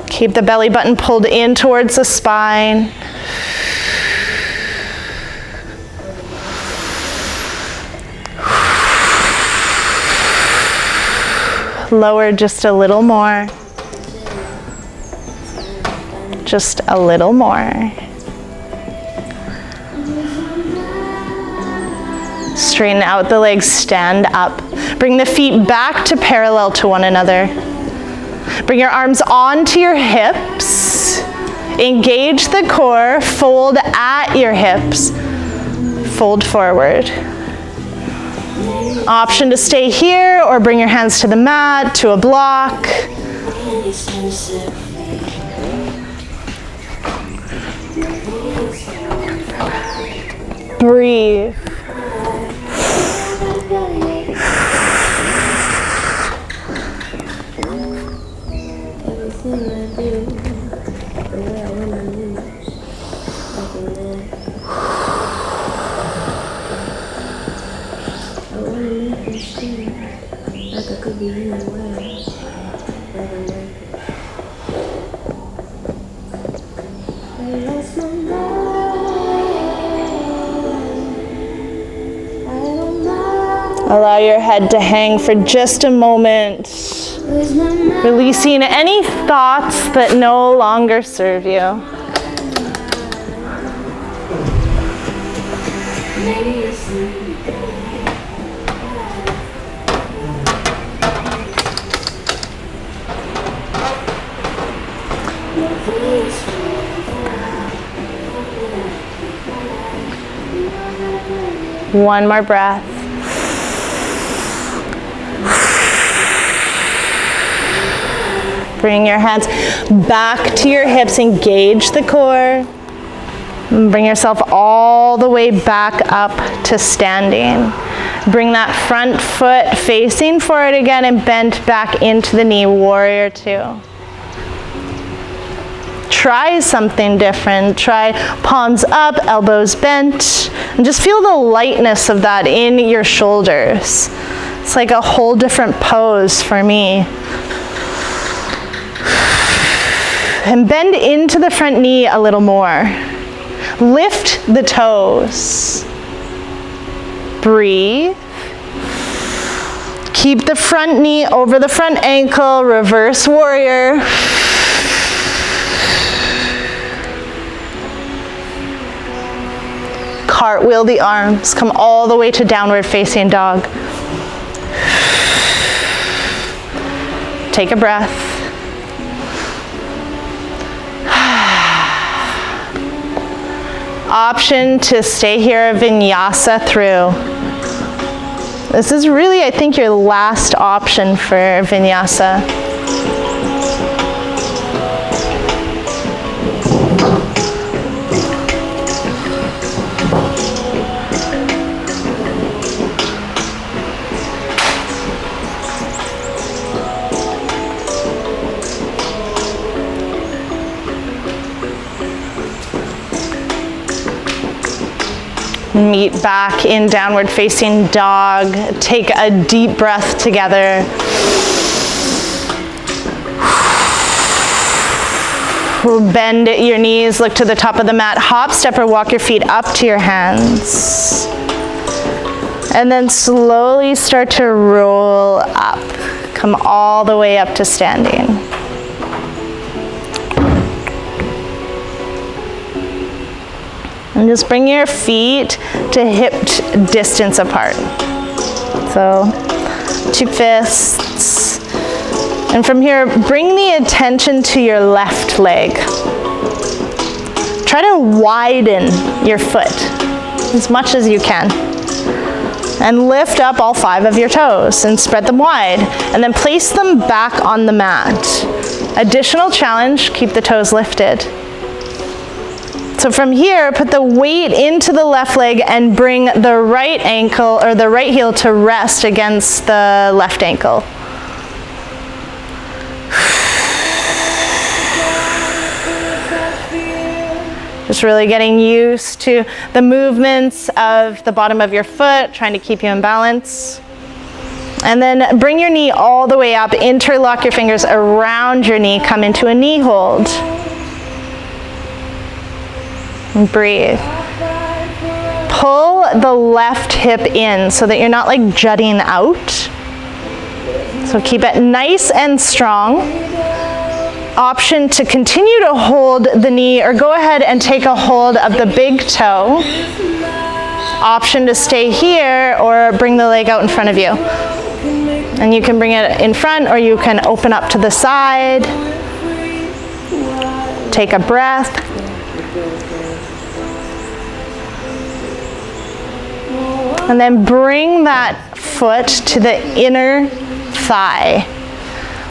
Keep the belly button pulled in towards the spine. Lower just a little more. Just a little more. Straighten out the legs, stand up. Bring the feet back to parallel to one another. Bring your arms onto your hips. Engage the core, fold at your hips. Fold forward. Option to stay here or bring your hands to the mat, to a block. Breathe. Allow your head to hang for just a moment, releasing any thoughts that no longer serve you. One more breath. Bring your hands back to your hips, engage the core. Bring yourself all the way back up to standing. Bring that front foot facing forward again and bend back into the knee, warrior two. Try something different. Try palms up, elbows bent, and just feel the lightness of that in your shoulders. It's like a whole different pose for me. And bend into the front knee a little more. Lift the toes. Breathe. Keep the front knee over the front ankle, reverse warrior. Cartwheel the arms, come all the way to downward facing dog. Take a breath. Option to stay here, vinyasa through. This is really, I think, your last option for vinyasa. Meet back in downward facing dog. Take a deep breath together. Bend your knees, look to the top of the mat. Hop, step, or walk your feet up to your hands. And then slowly start to roll up. Come all the way up to standing. And just bring your feet to hip distance apart. So 2 fists. And from here, bring the attention to your left leg. Try to widen your foot as much as you can. And lift up all 5 of your toes and spread them wide. And then place them back on the mat. Additional challenge, keep the toes lifted. So from here, put the weight into the left leg and bring the right ankle or the right heel to rest against the left ankle. Just really getting used to the movements of the bottom of your foot, trying to keep you in balance. And then bring your knee all the way up, interlock your fingers around your knee, come into a knee hold. And breathe. Pull the left hip in so that you're not like jutting out. So keep it nice and strong. Option to continue to hold the knee or go ahead and take a hold of the big toe. Option to stay here or bring the leg out in front of you. And you can bring it in front or you can open up to the side. Take a breath. And then bring that foot to the inner thigh.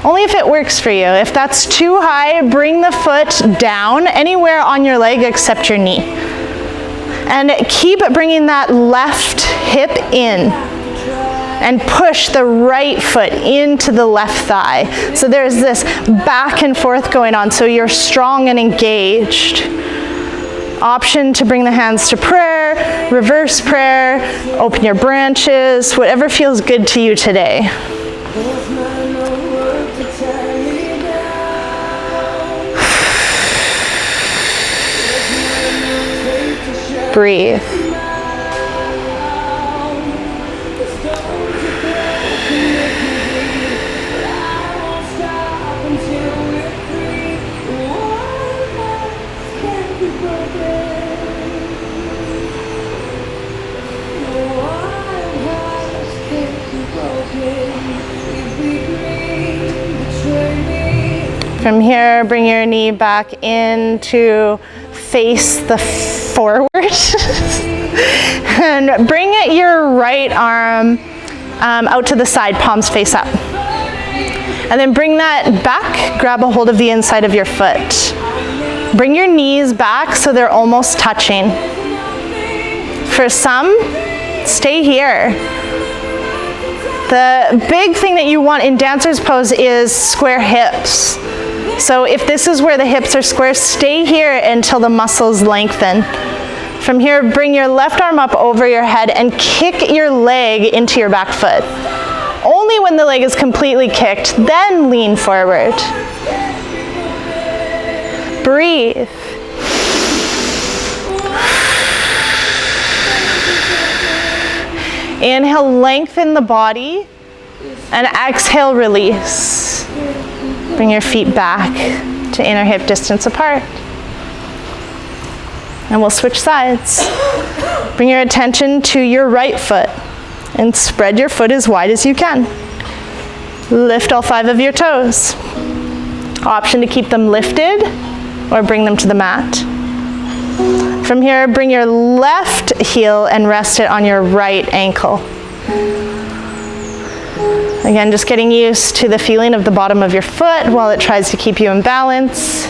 Only if it works for you. If that's too high, bring the foot down anywhere on your leg except your knee. And keep bringing that left hip in. And push the right foot into the left thigh. So there's this back and forth going on, so you're strong and engaged. Option to bring the hands to prayer, reverse prayer, open your branches, whatever feels good to you today. Breathe. From here, bring your knee back in to face the forward. And bring your right arm out to the side, palms face up. And then bring that back, grab a hold of the inside of your foot. Bring your knees back so they're almost touching. For some, stay here. The big thing that you want in dancer's pose is square hips. So if this is where the hips are square, stay here until the muscles lengthen. From here, bring your left arm up over your head and kick your leg into your back foot. Only when the leg is completely kicked, then lean forward. Breathe. Inhale, lengthen the body, and exhale, release. Bring your feet back to inner hip distance apart. And we'll switch sides. Bring your attention to your right foot and spread your foot as wide as you can. Lift all 5 of your toes. Option to keep them lifted or bring them to the mat. From here, bring your left heel and rest it on your right ankle. Again, just getting used to the feeling of the bottom of your foot while it tries to keep you in balance.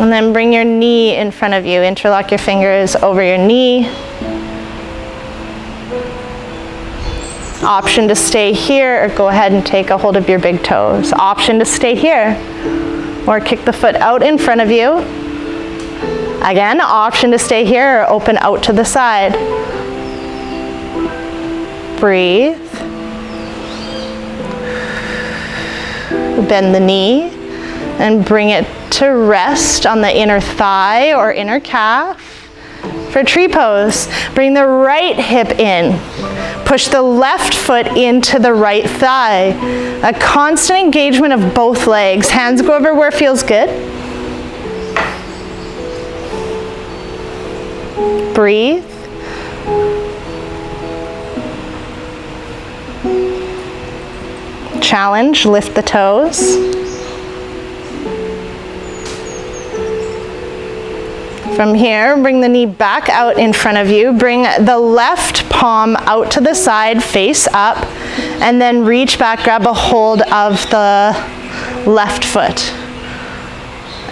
And then bring your knee in front of you. Interlock your fingers over your knee. Option to stay here or go ahead and take a hold of your big toes. Option to stay here or kick the foot out in front of you. Again, option to stay here or open out to the side. Breathe. Bend the knee and bring it to rest on the inner thigh or inner calf. For tree pose, bring the right hip in. Push the left foot into the right thigh. A constant engagement of both legs. Hands go over where it feels good. breathe. Challenge, lift the toes. From here, bring the knee back out in front of you. Bring the left palm out to the side, face up, and then reach back, grab a hold of the left foot.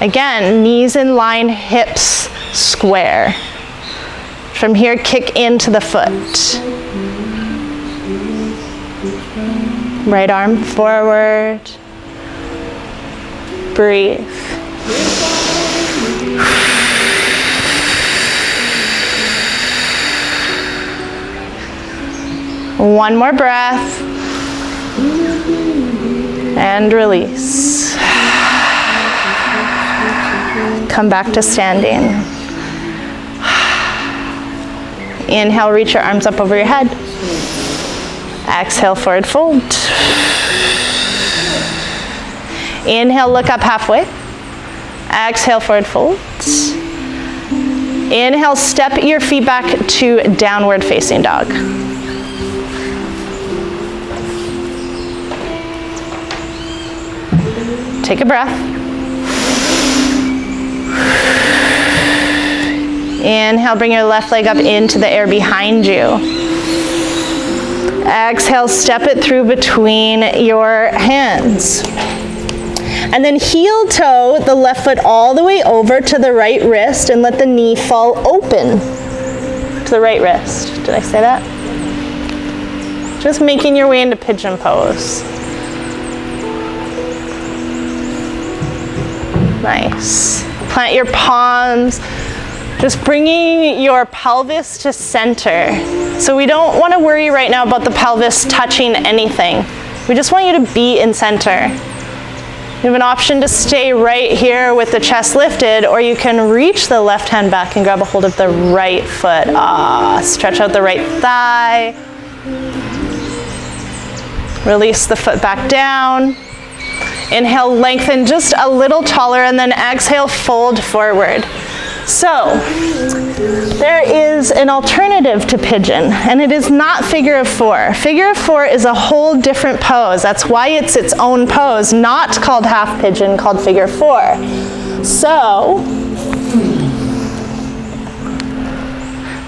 Again, knees in line, hips square. From here, kick into the foot. Right arm forward. Breathe. One more breath. And release. Come back to standing. Inhale, reach your arms up over your head. Exhale, forward fold. Inhale, look up halfway. Exhale, forward fold. Inhale, step your feet back to downward facing dog. Take a breath. Inhale, bring your left leg up into the air behind you. Exhale, step it through between your hands. And then heel toe the left foot all the way over to the right wrist and let the knee fall open to the right wrist. Did I say that? Just making your way into pigeon pose. Nice. Plant your palms. Just bringing your pelvis to center. So we don't want to worry right now about the pelvis touching anything. We just want you to be in center. You have an option to stay right here with the chest lifted, or you can reach the left hand back and grab a hold of the right foot. Stretch out the right thigh. Release the foot back down. Inhale, lengthen just a little taller, and then exhale, fold forward. So, there is an alternative to pigeon, and it is not figure of four. Figure of four is a whole different pose. That's why it's its own pose, not called half pigeon, called figure four. So,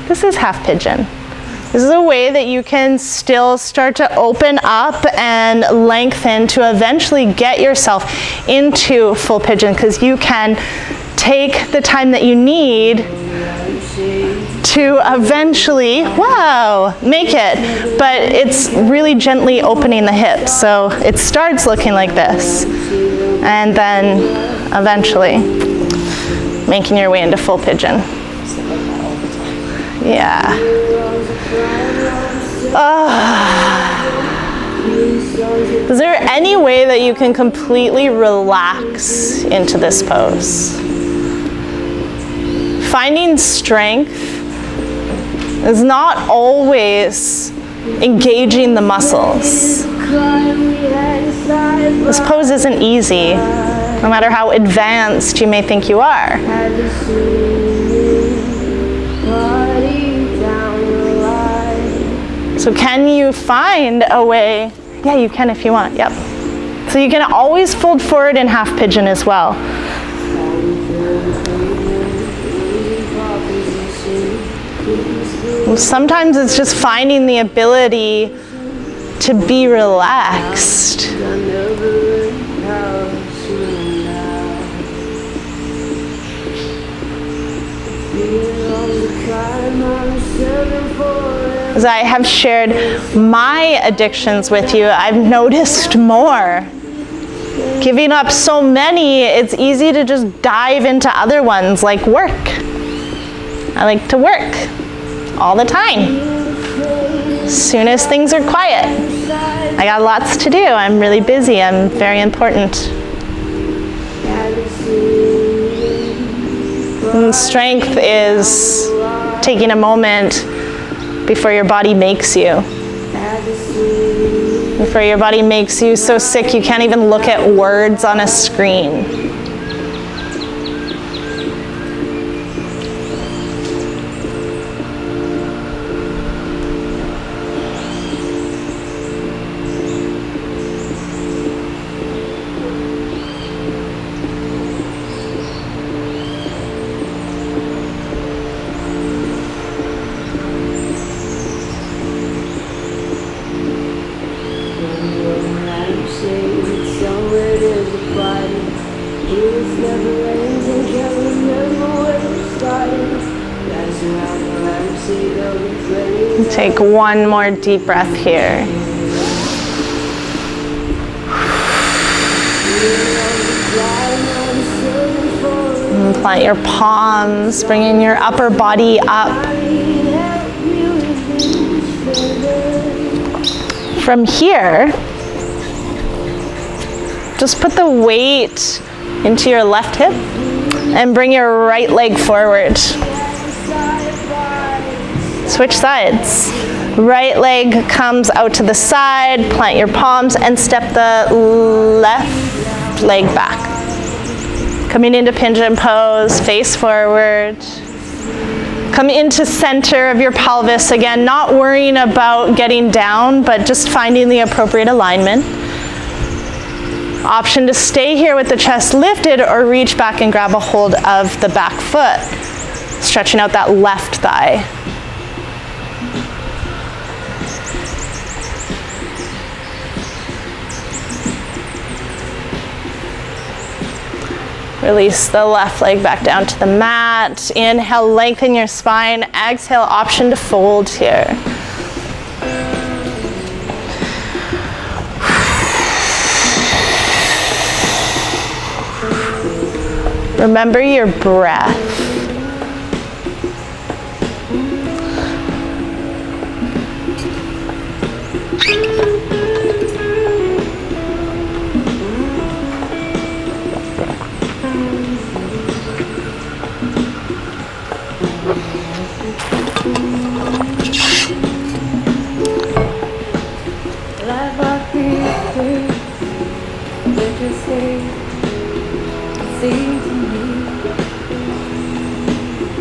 this is half pigeon. This is a way that you can still start to open up and lengthen to eventually get yourself into full pigeon, because you can take the time that you need to eventually, make it. But it's really gently opening the hips. So it starts looking like this. And then eventually making your way into full pigeon. Yeah. Is there any way that you can completely relax into this pose? Finding strength is not always engaging the muscles. This pose isn't easy, no matter how advanced you may think you are. So can you find a way? Yeah, you can if you want, yep. So you can always fold forward in half pigeon as well. Sometimes it's just finding the ability to be relaxed. As I have shared my addictions with you, I've noticed more. Giving up so many, it's easy to just dive into other ones, like work. I like to work all the time. As soon as things are quiet, I got lots to do. I'm really busy. I'm very important. And strength is taking a moment before your body makes you. Before your body makes you so sick you can't even look at words on a screen. Take one more deep breath here. And plant your palms, bringing your upper body up. From here, just put the weight into your left hip and bring your right leg forward. Switch sides. Right leg comes out to the side, plant your palms and step the left leg back. Coming into pigeon pose, face forward. Come into center of your pelvis again, not worrying about getting down, but just finding the appropriate alignment. Option to stay here with the chest lifted or reach back and grab a hold of the back foot, stretching out that left thigh. Release the left leg back down to the mat. Inhale, lengthen your spine. Exhale, option to fold here. Remember your breath.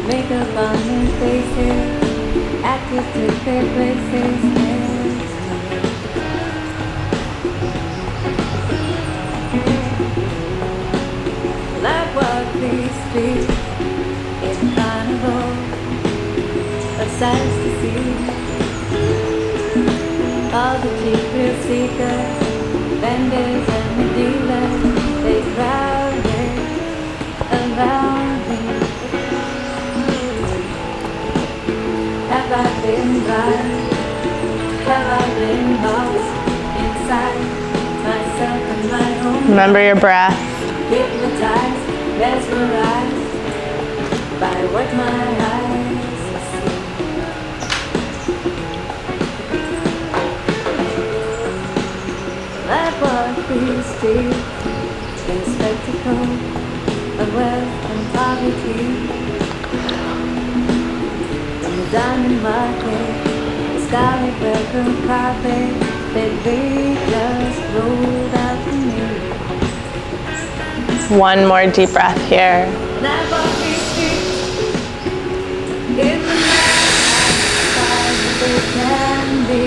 Makeup on their faces, actors took their places. Life walked these streets in carnival of sights to see. All the cheap thrill seekers, vendors and the dealers, they crowded around me. Have I been blind? Have I been lost inside myself and my own? Remember your breath. Hypnotized, mesmerized by what my eyes see. Life walked these streets in spectacle of wealth and poverty. Diamond market, the scarlet velcro carpet that they just rolled out to me. One more deep breath here. Life on these streets, in the night, they can be.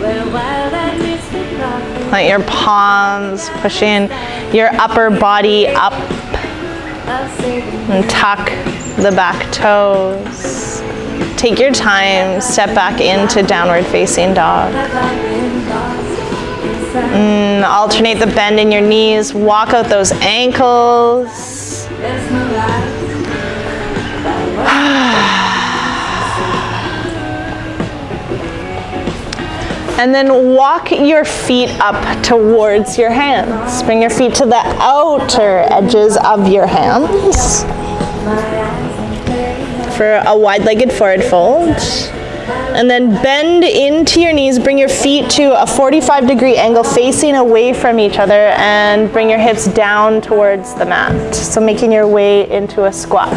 Where wild and mystic profit. Plant your palms, pushing your upper body up and tuck the back toes. Take your time, step back into downward facing dog. Alternate the bend in your knees, walk out those ankles. And then walk your feet up towards your hands. Bring your feet to the outer edges of your hands for a wide-legged forward fold. And then bend into your knees, bring your feet to a 45-degree angle facing away from each other and bring your hips down towards the mat. So making your way into a squat.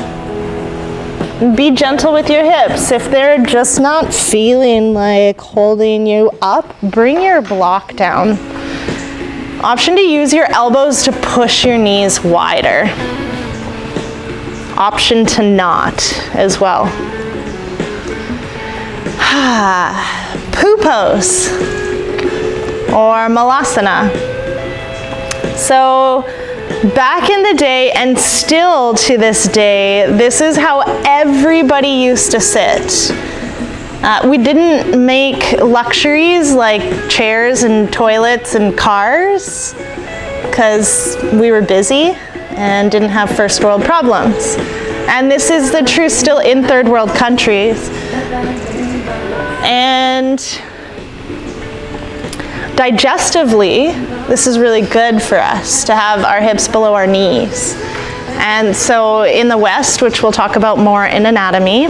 Be gentle with your hips. If they're just not feeling like holding you up, bring your block down. Option to use your elbows to push your knees wider. Option to not as well. Poo pose or malasana. So back in the day and still to this day, this is how everybody used to sit. We didn't make luxuries like chairs and toilets and cars because we were busy and didn't have first world problems. And this is the truth still in third world countries. And digestively, this is really good for us to have our hips below our knees. And so in the West, which we'll talk about more in anatomy,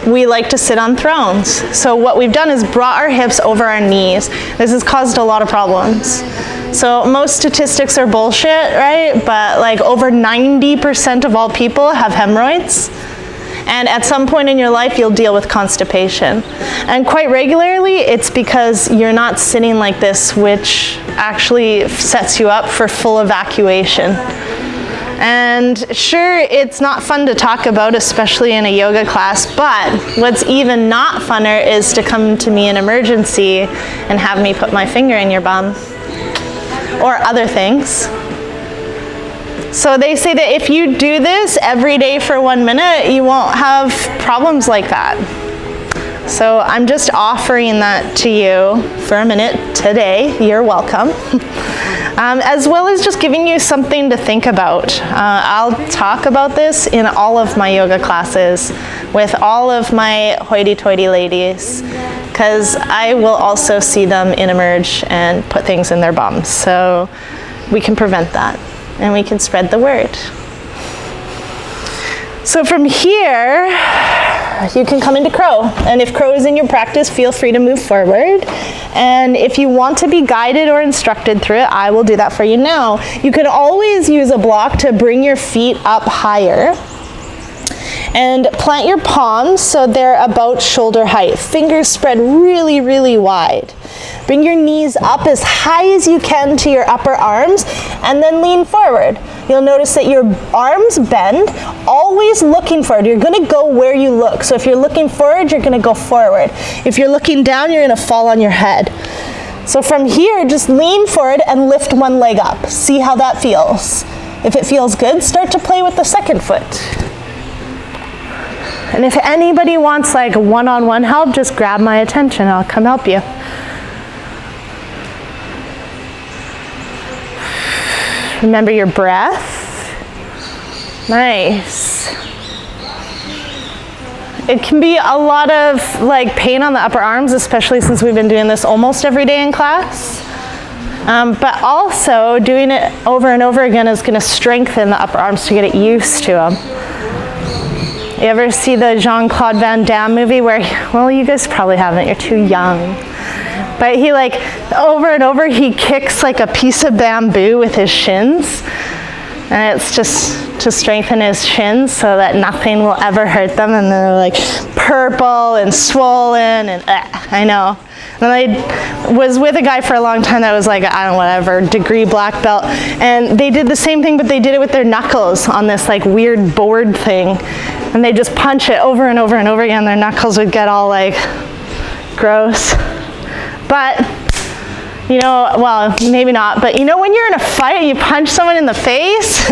we like to sit on thrones. So what we've done is brought our hips over our knees. This has caused a lot of problems. So most statistics are bullshit, right? But like over 90% of all people have hemorrhoids. And at some point in your life, you'll deal with constipation. And quite regularly, it's because you're not sitting like this, which actually sets you up for full evacuation. And sure, it's not fun to talk about, especially in a yoga class, but what's even not funner is to come to me in emergency and have me put my finger in your bum, or other things. So they say that if you do this every day for 1 minute, you won't have problems like that. So I'm just offering that to you for a minute today. You're welcome. As well as just giving you something to think about. I'll talk about this in all of my yoga classes with all of my hoity-toity ladies, because I will also see them in emerge and put things in their bums. So we can prevent that and we can spread the word. So from here, you can come into crow. And if crow is in your practice, feel free to move forward. And if you want to be guided or instructed through it, I will do that for you now. You can always use a block to bring your feet up higher. And plant your palms so they're about shoulder height. Fingers spread really, really wide. Bring your knees up as high as you can to your upper arms, and then lean forward. You'll notice that your arms bend, always looking forward. You're gonna go where you look. So if you're looking forward, you're gonna go forward. If you're looking down, you're gonna fall on your head. So from here, just lean forward and lift one leg up. See how that feels. If it feels good, start to play with the second foot. And if anybody wants like one-on-one help, just grab my attention. I'll come help you. Remember your breath. Nice. It can be a lot of like pain on the upper arms, especially since we've been doing this almost every day in class. But also doing it over and over again is going to strengthen the upper arms to get it used to them. You ever see the Jean-Claude Van Damme movie where, well, you guys probably haven't, you're too young. But he like, over and over, he kicks like a piece of bamboo with his shins. And it's just to strengthen his shins so that nothing will ever hurt them. And they're like purple and swollen and I know. And I was with a guy for a long time that was like, I don't know, whatever, degree black belt. And they did the same thing, but they did it with their knuckles on this like weird board thing. And they just punch it over and over and over again. Their knuckles would get all like gross. But, you know, well, maybe not, but you know when you're in a fight and you punch someone in the face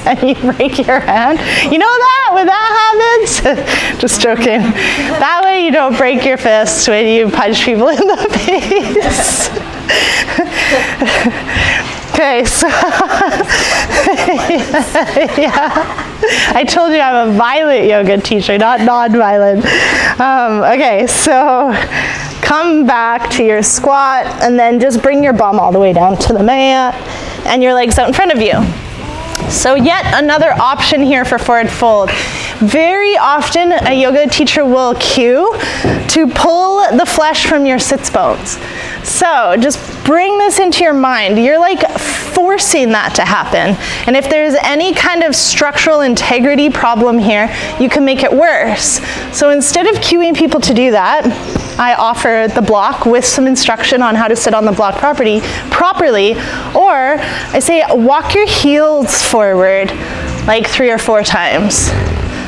and you break your hand? You know that when that happens? Just joking. That way you don't break your fist when you punch people in the face. Okay, so yeah. I told you I'm a violent yoga teacher, not non-violent. Okay, so come back to your squat and then just bring your bum all the way down to the mat and your legs out in front of you. So yet another option here for forward fold. Very often a yoga teacher will cue to pull the flesh from your sits bones. So just bring this into your mind. You're like forcing that to happen. And if there's any kind of structural integrity problem here, you can make it worse. So instead of cueing people to do that, I offer the block with some instruction on how to sit on the block properly, or I say walk your heels forward like 3 or 4 times.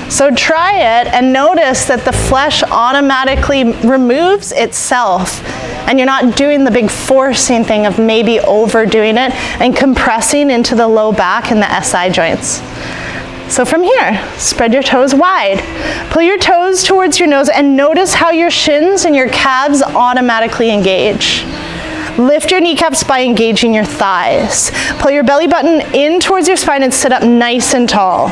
So try it and notice that the flesh automatically removes itself and you're not doing the big forcing thing of maybe overdoing it and compressing into the low back and the SI joints. So from here, spread your toes wide. Pull your toes towards your nose and notice how your shins and your calves automatically engage. Lift your kneecaps by engaging your thighs. Pull your belly button in towards your spine and sit up nice and tall.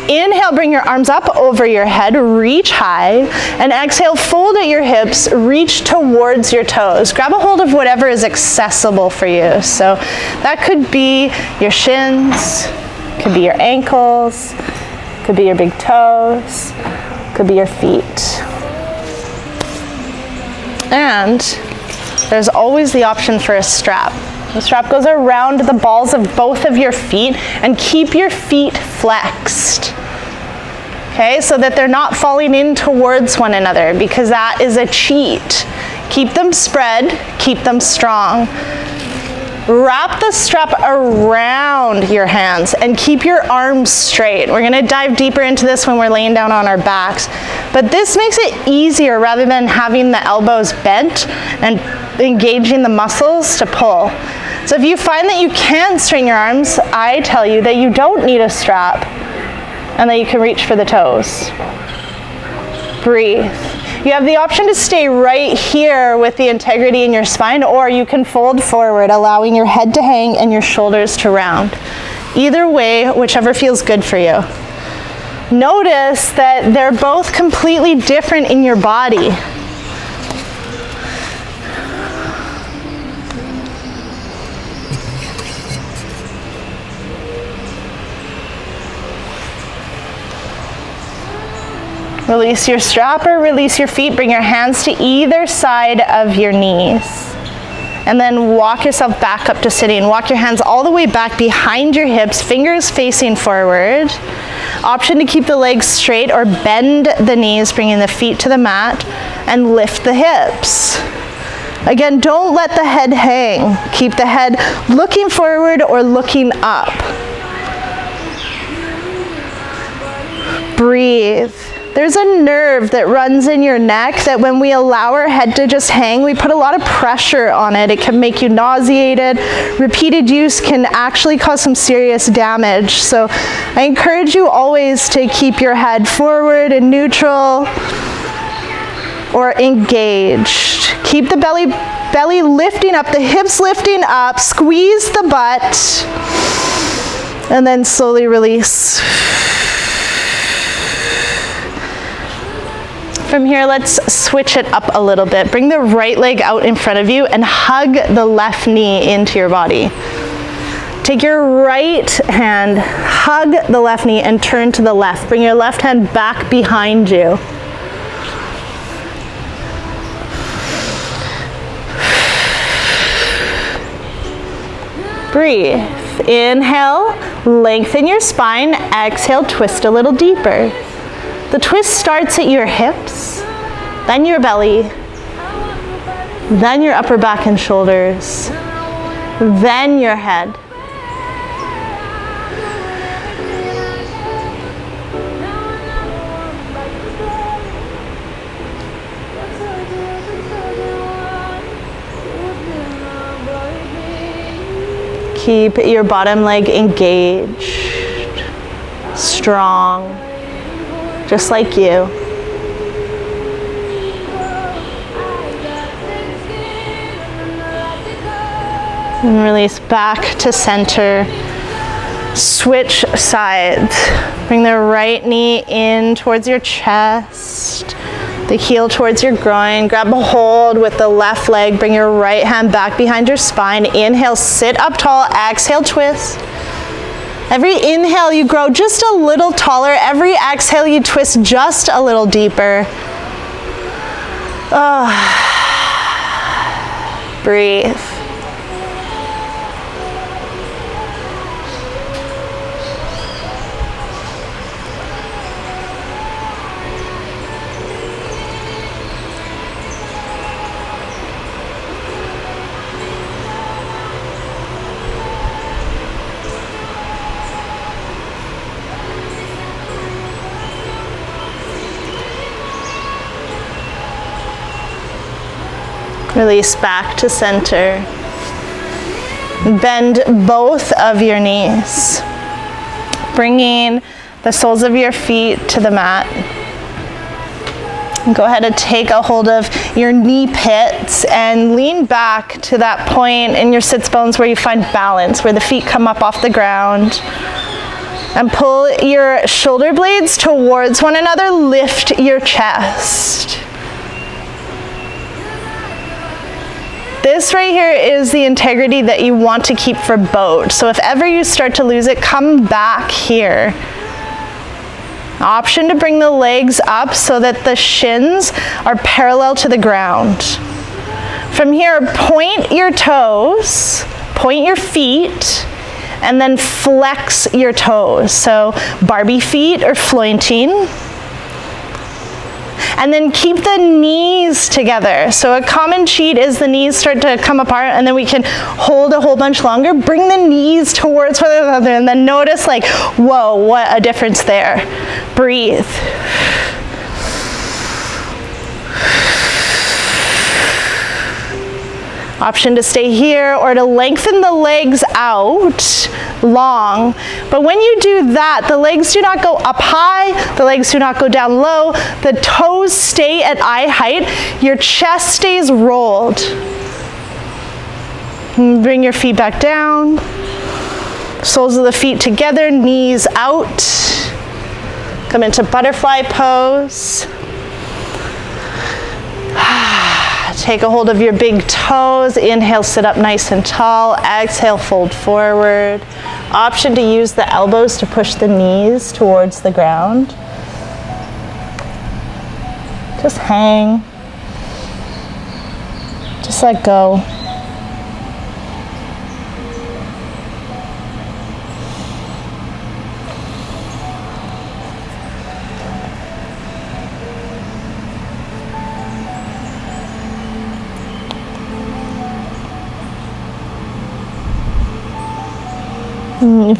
Inhale, bring your arms up over your head, reach high, and exhale, fold at your hips, reach towards your toes. Grab a hold of whatever is accessible for you. So that could be your shins, could be your ankles, could be your big toes, could be your feet. And there's always the option for a strap. The strap goes around the balls of both of your feet and keep your feet flexed. Okay, so that they're not falling in towards one another, because that is a cheat. Keep them spread, keep them strong. Wrap the strap around your hands and keep your arms straight. We're gonna dive deeper into this when we're laying down on our backs. But this makes it easier rather than having the elbows bent and engaging the muscles to pull. So if you find that you can't straighten your arms, I tell you that you don't need a strap and that you can reach for the toes. Breathe. You have the option to stay right here with the integrity in your spine, or you can fold forward, allowing your head to hang and your shoulders to round. Either way, whichever feels good for you. Notice that they're both completely different in your body. Release your strap or release your feet. Bring your hands to either side of your knees. And then walk yourself back up to sitting. Walk your hands all the way back behind your hips, fingers facing forward. Option to keep the legs straight or bend the knees, bringing the feet to the mat, and lift the hips. Again, don't let the head hang. Keep the head looking forward or looking up. Breathe. There's a nerve that runs in your neck that when we allow our head to just hang, we put a lot of pressure on it. It can make you nauseated. Repeated use can actually cause some serious damage. So I encourage you always to keep your head forward and neutral or engaged. Keep the belly lifting up, the hips lifting up, squeeze the butt, and then slowly release. From here, let's switch it up a little bit. Bring the right leg out in front of you and hug the left knee into your body. Take your right hand, hug the left knee, and turn to the left. Bring your left hand back behind you. Breathe. Inhale, lengthen your spine. Exhale, twist a little deeper. The twist starts at your hips, then your belly, then your upper back and shoulders, then your head. Keep your bottom leg engaged, strong. Just like you. And release back to center. Switch sides. Bring the right knee in towards your chest, the heel towards your groin. Grab a hold with the left leg. Bring your right hand back behind your spine. Inhale, sit up tall. Exhale, twist. Every inhale, you grow just a little taller. Every exhale, you twist just a little deeper. Breathe. Release back to center. Bend both of your knees, bringing the soles of your feet to the mat. Go ahead and take a hold of your knee pits and lean back to that point in your sits bones where you find balance, where the feet come up off the ground. And pull your shoulder blades towards one another, lift your chest. This right here is the integrity that you want to keep for boat. So if ever you start to lose it, come back here. Option to bring the legs up so that the shins are parallel to the ground. From here, point your toes, point your feet, and then flex your toes. So Barbie feet or Florentine. And then keep the knees together. So a common cheat is the knees start to come apart and then we can hold a whole bunch longer. Bring the knees towards one another and then notice like, whoa, what a difference there. Breathe. Option to stay here or to lengthen the legs out long. But when you do that, the legs do not go up high, the legs do not go down low, the toes stay at eye height, your chest stays rolled. And bring your feet back down, soles of the feet together, knees out. Come into butterfly pose. Take a hold of your big toes. Inhale, sit up nice and tall. Exhale, fold forward. Option to use the elbows to push the knees towards the ground. Just hang. Just let go.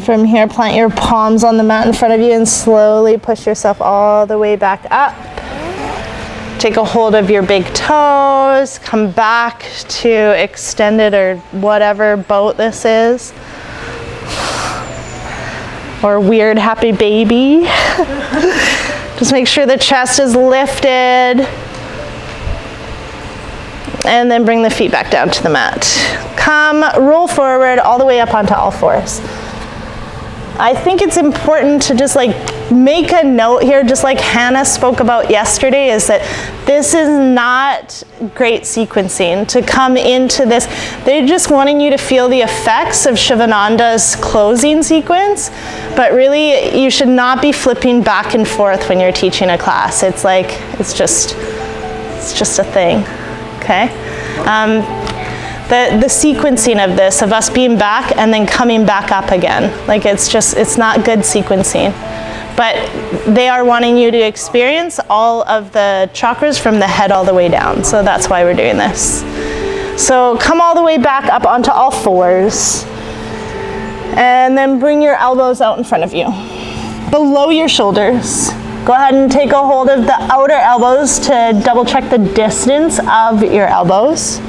From here, plant your palms on the mat in front of you and slowly push yourself all the way back up. Take a hold of your big toes, come back to extended or whatever boat this is. Or weird happy baby. Just make sure the chest is lifted. And then bring the feet back down to the mat. Come, roll forward all the way up onto all fours. I think it's important to just like make a note here, just like Hannah spoke about yesterday, is that this is not great sequencing. To come into this, they're just wanting you to feel the effects of Shivananda's closing sequence, but really you should not be flipping back and forth when you're teaching a class. It's like, it's just a thing, okay? The sequencing of this, of us being back and then coming back up again. Like it's not good sequencing. But they are wanting you to experience all of the chakras from the head all the way down. So that's why we're doing this. So come all the way back up onto all fours. And then bring your elbows out in front of you. Below your shoulders. Go ahead and take a hold of the outer elbows to double check the distance of your elbows.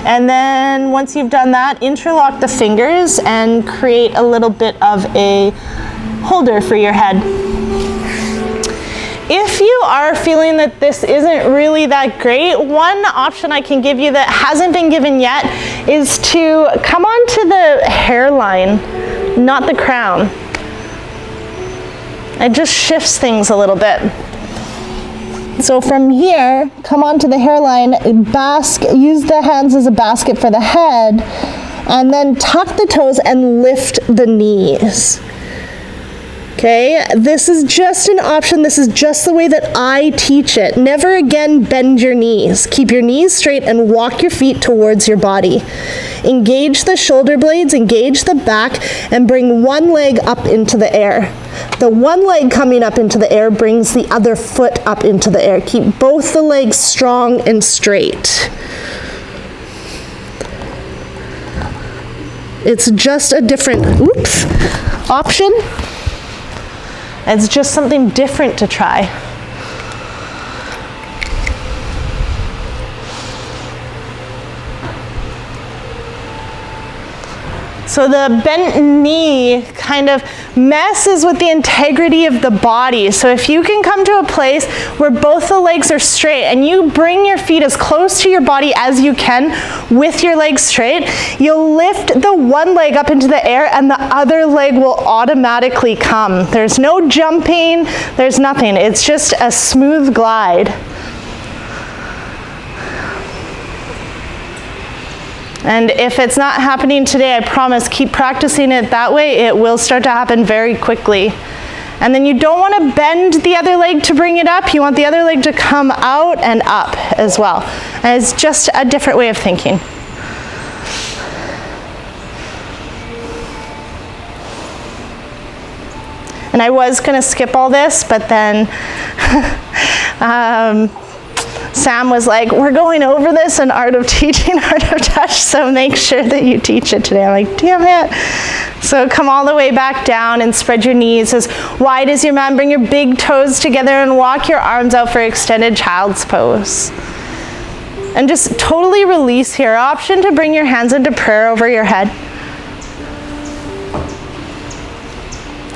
And then once you've done that, interlock the fingers and create a little bit of a holder for your head. If you are feeling that this isn't really that great, one option I can give you that hasn't been given yet is to come onto the hairline, not the crown. It just shifts things a little bit. So from here, come onto the hairline, use the hands as a basket for the head, and then tuck the toes and lift the knees. Okay, this is just an option. This is just the way that I teach it. Never again bend your knees. Keep your knees straight and walk your feet towards your body. Engage the shoulder blades, engage the back, and bring one leg up into the air. The one leg coming up into the air brings the other foot up into the air. Keep both the legs strong and straight. It's just a different option. It's just something different to try. So the bent knee kind of messes with the integrity of the body. So if you can come to a place where both the legs are straight and you bring your feet as close to your body as you can with your legs straight, you'll lift the one leg up into the air and the other leg will automatically come. There's no jumping, there's nothing. It's just a smooth glide. And if it's not happening today, I promise, keep practicing it that way. It will start to happen very quickly. And then you don't want to bend the other leg to bring it up. You want the other leg to come out and up as well. And it's just a different way of thinking. And I was going to skip all this, but then Sam was like, we're going over this in Art of Teaching, Art of Touch, so make sure that you teach it today. I'm like, damn it. So come all the way back down and spread your knees as wide as your mat. Bring your big toes together and walk your arms out for extended child's pose. And just totally release here. Option to bring your hands into prayer over your head.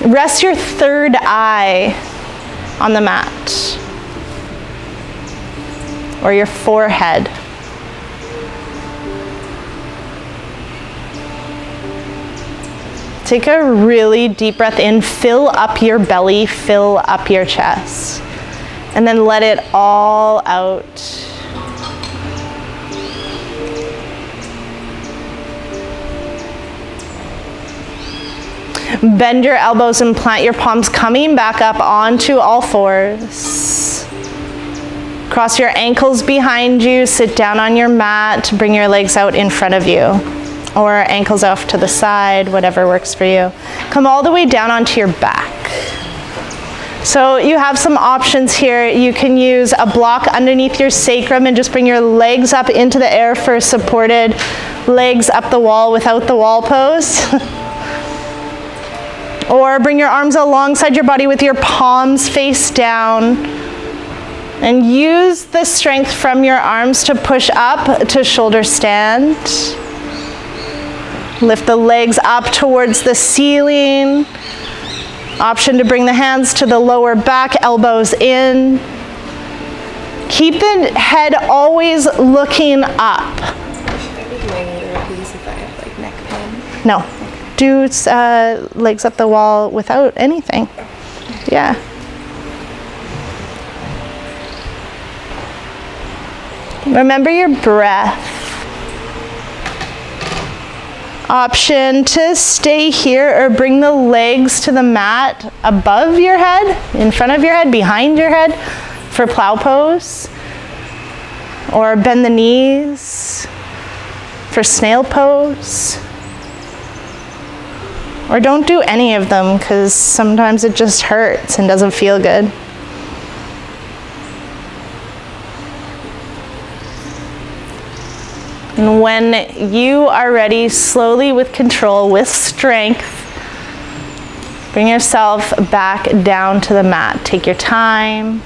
Rest your third eye on the mat. Or your forehead. Take a really deep breath in, fill up your belly, fill up your chest, and then let it all out. Bend your elbows and plant your palms, coming back up onto all fours. Cross your ankles behind you, sit down on your mat, bring your legs out in front of you, or ankles off to the side, whatever works for you. Come all the way down onto your back. So you have some options here. You can use a block underneath your sacrum and just bring your legs up into the air for supported legs up the wall without the wall pose. Or bring your arms alongside your body with your palms face down. And use the strength from your arms to push up to shoulder stand. Lift the legs up towards the ceiling. Option to bring the hands to the lower back, elbows in. Keep the head always looking up. Should I be doing either of these if I have like neck pain? No. Do legs up the wall without anything. Yeah. Remember your breath. Option to stay here or bring the legs to the mat above your head, in front of your head, behind your head for plow pose. Or bend the knees for snail pose. Or don't do any of them because sometimes it just hurts and doesn't feel good. And when you are ready, slowly with control, with strength, bring yourself back down to the mat. Take your time.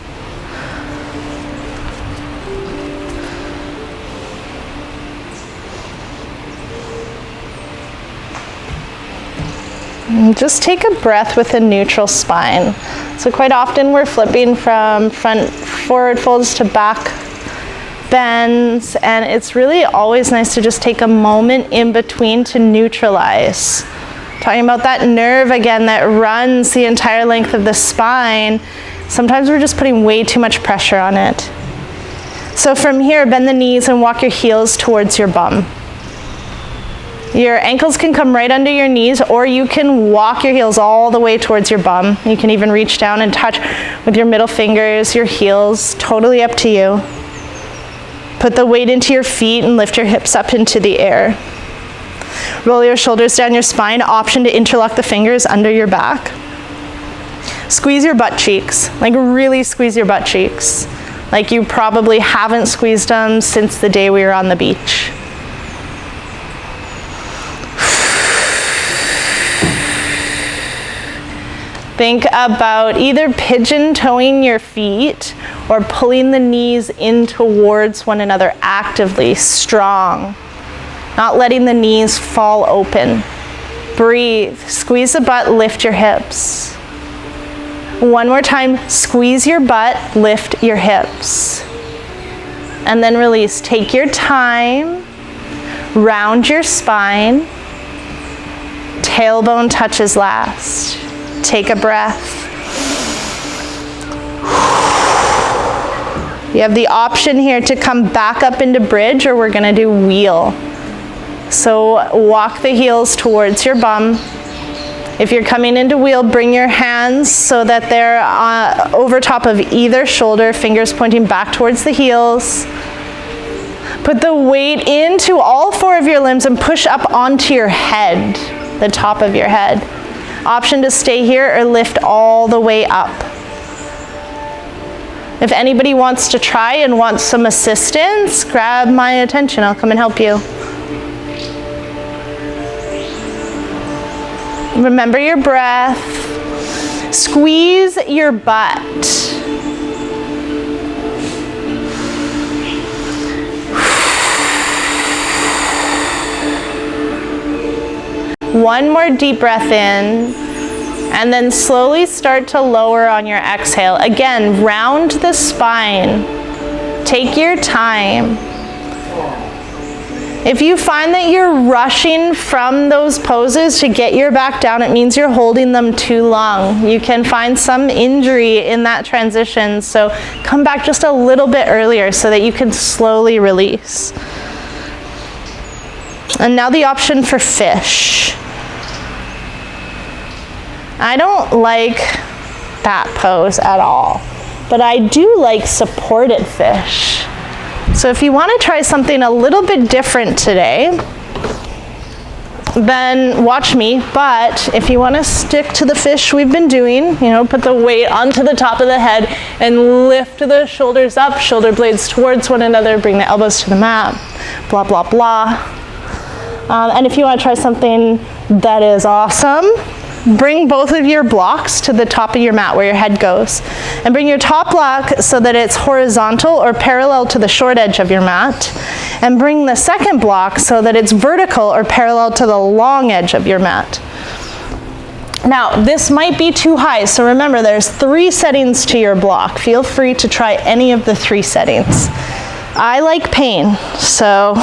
And just take a breath with a neutral spine. So quite often we're flipping from front forward folds to back bends, and it's really always nice to just take a moment in between to neutralize. Talking about that nerve again that runs the entire length of the spine. Sometimes we're just putting way too much pressure on it. So from here, bend the knees and walk your heels towards your bum. Your ankles can come right under your knees, or you can walk your heels all the way towards your bum. You can even reach down and touch with your middle fingers, your heels, totally up to you. Put the weight into your feet and lift your hips up into the air. Roll your shoulders down your spine. Option to interlock the fingers under your back. Squeeze your butt cheeks, like really squeeze your butt cheeks. Like you probably haven't squeezed them since the day we were on the beach. Think about either pigeon toeing your feet or pulling the knees in towards one another actively, strong. Not letting the knees fall open. Breathe. Squeeze the butt, lift your hips. One more time, squeeze your butt, lift your hips. And then release. Take your time. Round your spine. Tailbone touches last. Take a breath. You have the option here to come back up into bridge, or we're gonna do wheel. So walk the heels towards your bum. If you're coming into wheel, bring your hands so that they're over top of either shoulder, fingers pointing back towards the heels. Put the weight into all four of your limbs and push up onto your head, the top of your head. Option to stay here or lift all the way up. If anybody wants to try and wants some assistance, grab my attention. I'll come and help you. Remember your breath. Squeeze your butt. One more deep breath in, and then slowly start to lower on your exhale. Again, round the spine. Take your time. If you find that you're rushing from those poses to get your back down, it means you're holding them too long. You can find some injury in that transition, so come back just a little bit earlier so that you can slowly release. And now the option for fish. I don't like that pose at all, but I do like supported fish. So if you want to try something a little bit different today, then watch me. But if you want to stick to the fish we've been doing, put the weight onto the top of the head and lift the shoulders up, shoulder blades towards one another, bring the elbows to the mat, blah, blah, blah. And if you want to try something that is awesome, bring both of your blocks to the top of your mat where your head goes. And bring your top block so that it's horizontal or parallel to the short edge of your mat. And bring the second block so that it's vertical or parallel to the long edge of your mat. Now, this might be too high, so remember there's 3 settings to your block. Feel free to try any of the 3 settings. I like pain, so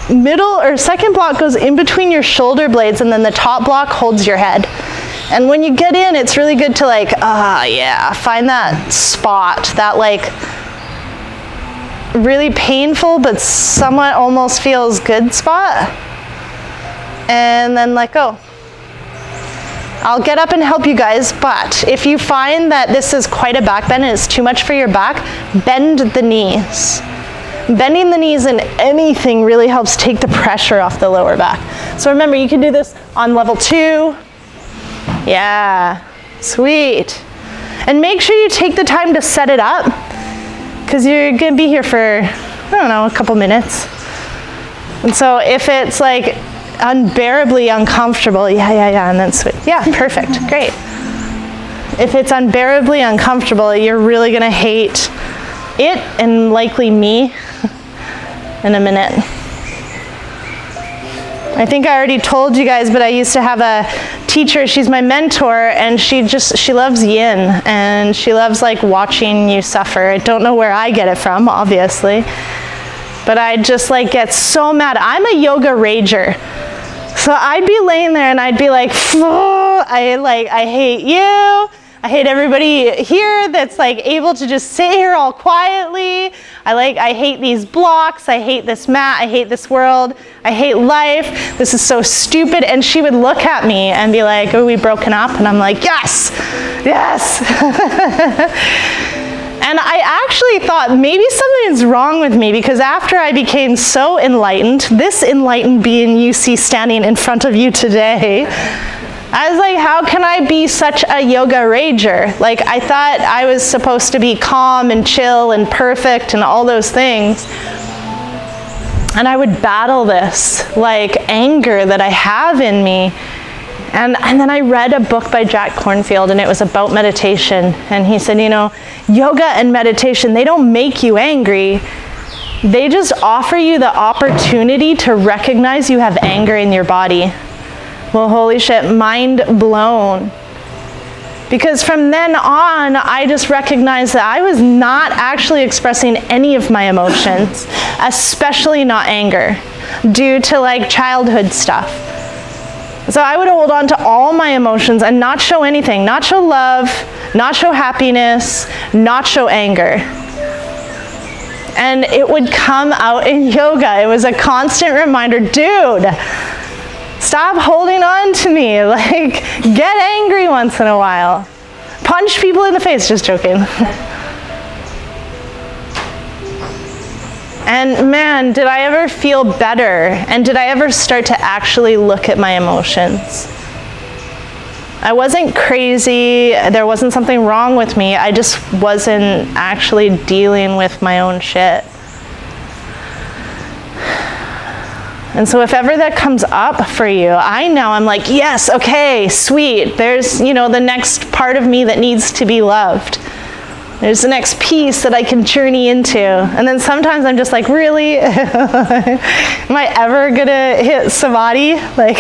middle or second block goes in between your shoulder blades, and then the top block holds your head. And when you get in, it's really good to find that spot, that really painful but somewhat almost feels good spot. And then let go. I'll get up and help you guys, but if you find that this is quite a back bend and it's too much for your back, bend the knees. Bending the knees in anything really helps take the pressure off the lower back. So remember, you can do this on level 2. Yeah, sweet. And make sure you take the time to set it up, because you're gonna be here for, a couple minutes. And so if it's unbearably uncomfortable, and then switch. Yeah, perfect, great. If it's unbearably uncomfortable, you're really gonna hate it and likely me in a minute. I think I already told you guys, but I used to have a teacher, she's my mentor, and she loves yin, and she loves watching you suffer. I don't know where I get it from, obviously, but I just get so mad. I'm a yoga rager. So I'd be laying there and I'd be like, I hate you. I hate everybody here that's able to just sit here all quietly. I hate these blocks. I hate this mat. I hate this world. I hate life. This is so stupid. And she would look at me and be like, are we broken up? And I'm like, yes, yes. And I actually thought maybe something is wrong with me, because after I became so enlightened, this enlightened being you see standing in front of you today, I was like, how can I be such a yoga rager? I thought I was supposed to be calm and chill and perfect and all those things. And I would battle this anger that I have in me. And then I read a book by Jack Kornfield, and it was about meditation. And he said, yoga and meditation, they don't make you angry. They just offer you the opportunity to recognize you have anger in your body. Well, holy shit, mind blown. Because from then on, I just recognized that I was not actually expressing any of my emotions, especially not anger, due to like childhood stuff. So I would hold on to all my emotions and not show anything, not show love, not show happiness, not show anger. And it would come out in yoga. It was a constant reminder, dude, stop holding on to me. Like, get angry once in a while. Punch people in the face, just joking. And man, did I ever feel better? And did I ever start to actually look at my emotions? I wasn't crazy. There wasn't something wrong with me. I just wasn't actually dealing with my own shit. And so if ever that comes up for you, I'm like, yes, okay, sweet. There's, the next part of me that needs to be loved. There's the next piece that I can journey into. And then sometimes I'm just like, really? Am I ever gonna hit samadhi? Like,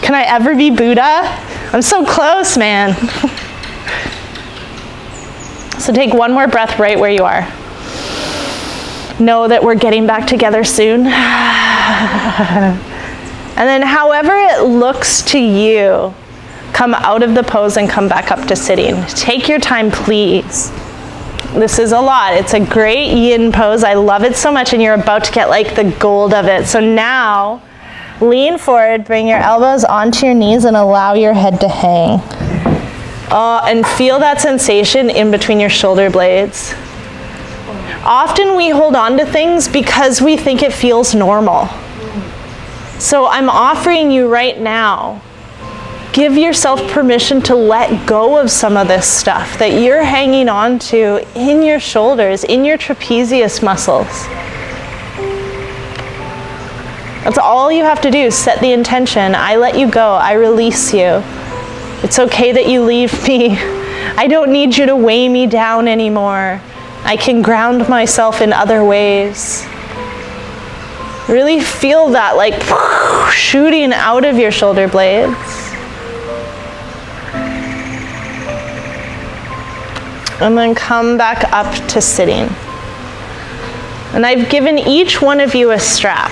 can I ever be Buddha? I'm so close, man. So take one more breath right where you are. Know that we're getting back together soon. And then however it looks to you, come out of the pose and come back up to sitting. Take your time, please. This is a lot. It's a great yin pose. I love it so much, and you're about to get like the gold of it. So now, lean forward, bring your elbows onto your knees and allow your head to hang. And feel that sensation in between your shoulder blades. Often we hold on to things because we think it feels normal. So I'm offering you right now, give yourself permission to let go of some of this stuff that you're hanging on to in your shoulders, in your trapezius muscles. That's all you have to do. Set the intention. I let you go. I release you. It's okay that you leave me. I don't need you to weigh me down anymore. I can ground myself in other ways. Really feel that like shooting out of your shoulder blades. And then come back up to sitting. And I've given each one of you a strap.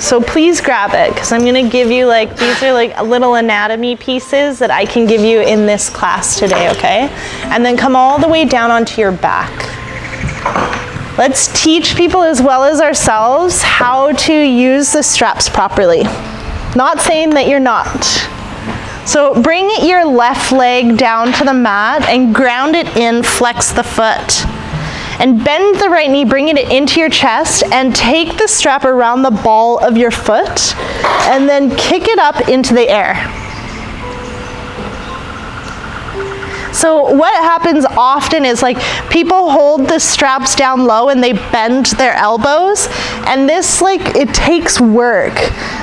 So please grab it, because I'm going to give you these are little anatomy pieces that I can give you in this class today, okay? And then come all the way down onto your back. Let's teach people as well as ourselves how to use the straps properly. Not saying that you're not. So bring your left leg down to the mat and ground it in, flex the foot. And bend the right knee, bringing it into your chest, and take the strap around the ball of your foot, and then kick it up into the air. So what happens often is people hold the straps down low and they bend their elbows, and this it takes work.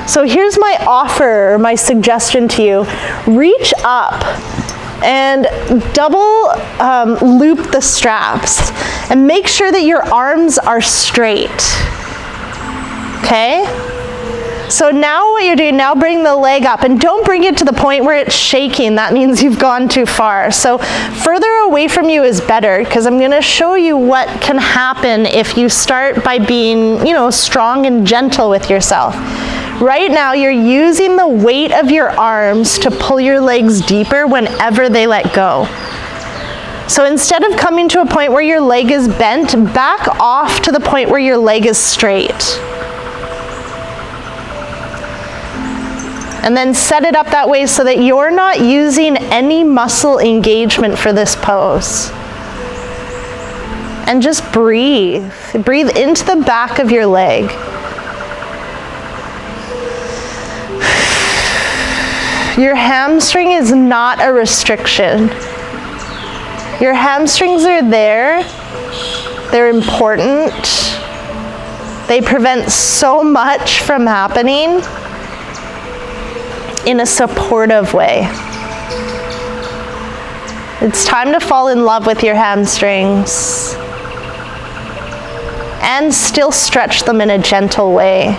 So here's my offer, or my suggestion to you. Reach up and double loop the straps and make sure that your arms are straight. Okay? So now what you're doing, now bring the leg up, and don't bring it to the point where it's shaking. That means you've gone too far. So further away from you is better, because I'm going to show you what can happen if you start by being, strong and gentle with yourself. Right now, you're using the weight of your arms to pull your legs deeper whenever they let go. So instead of coming to a point where your leg is bent, back off to the point where your leg is straight. And then set it up that way so that you're not using any muscle engagement for this pose. And just breathe. Breathe into the back of your leg. Your hamstring is not a restriction. Your hamstrings are there. They're important. They prevent so much from happening in a supportive way. It's time to fall in love with your hamstrings and still stretch them in a gentle way.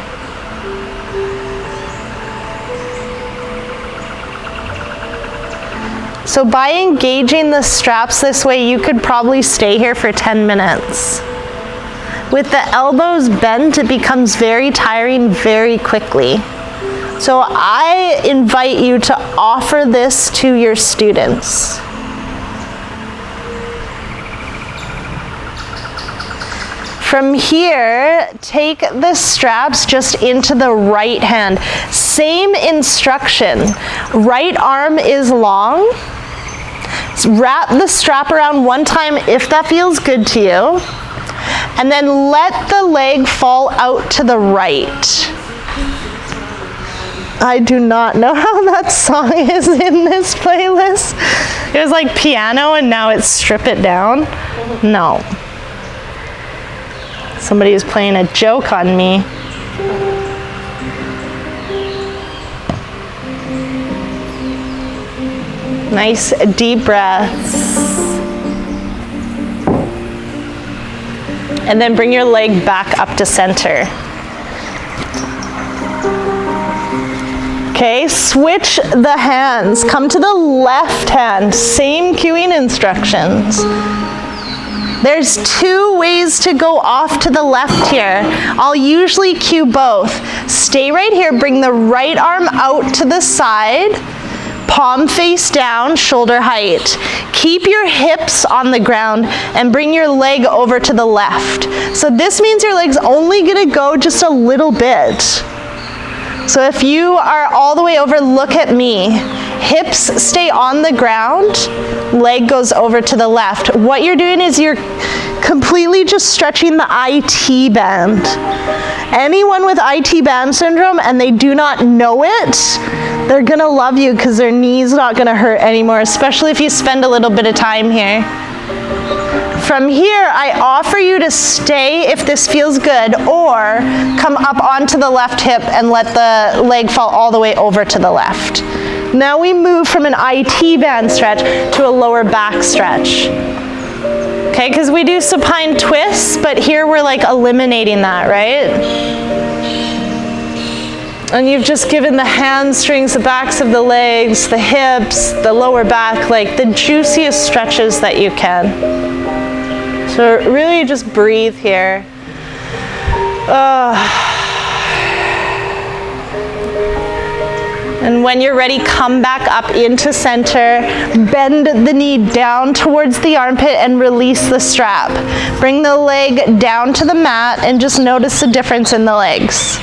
So by engaging the straps this way, you could probably stay here for 10 minutes. With the elbows bent, it becomes very tiring very quickly. So I invite you to offer this to your students. From here, take the straps just into the right hand. Same instruction. Right arm is long. Wrap the strap around one time if that feels good to you. And then let the leg fall out to the right. I do not know how that song is in this playlist. It was like piano and now it's strip it down. No. Somebody is playing a joke on me. Nice deep breaths. And then bring your leg back up to center. Okay, switch the hands. Come to the left hand. Same cueing instructions. There's two ways to go off to the left here. I'll usually cue both. Stay right here, bring the right arm out to the side, palm face down, shoulder height. Keep your hips on the ground and bring your leg over to the left. So this means your leg's only gonna go just a little bit. So if you are all the way over, look at me. Hips stay on the ground, leg goes over to the left. What you're doing is you're completely just stretching the IT band. Anyone with IT band syndrome and they do not know it, they're gonna love you because their knee's not gonna hurt anymore, especially if you spend a little bit of time here. From here, I offer you to stay if this feels good, or come up onto the left hip and let the leg fall all the way over to the left. Now we move from an IT band stretch to a lower back stretch. Okay, because we do supine twists, but here we're like eliminating that, right? And you've just given the hamstrings, the backs of the legs, the hips, the lower back, like the juiciest stretches that you can. So really just breathe here. And when you're ready, come back up into center, bend the knee down towards the armpit and release the strap. Bring the leg down to the mat and just notice the difference in the legs.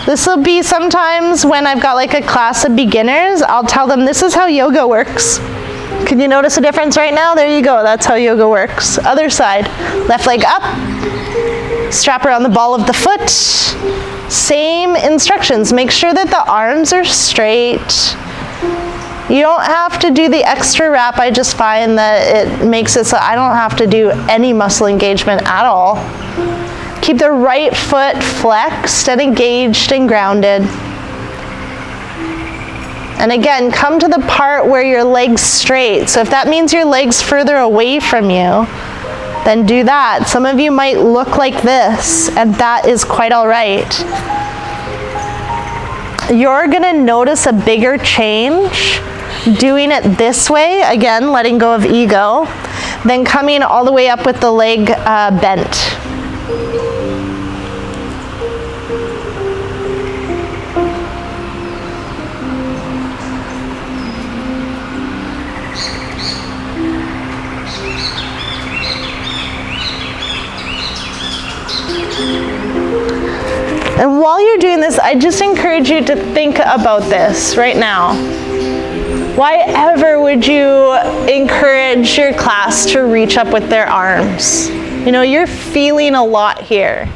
This will be sometimes when I've got like a class of beginners, I'll tell them this is how yoga works. Can you notice a difference right now? There you go, that's how yoga works. Other side, left leg up, strap around the ball of the foot. Same instructions, make sure that the arms are straight. You don't have to do the extra wrap, I just find that it makes it so I don't have to do any muscle engagement at all. Keep the right foot flexed and engaged and grounded. And again, come to the part where your leg's straight. So if that means your leg's further away from you, then do that. Some of you might look like this, and that is quite all right. You're gonna notice a bigger change doing it this way, again, letting go of ego, then coming all the way up with the leg bent. And while you're doing this, I just encourage you to think about this right now. Why ever would you encourage your class to reach up with their arms? You know, you're feeling a lot here.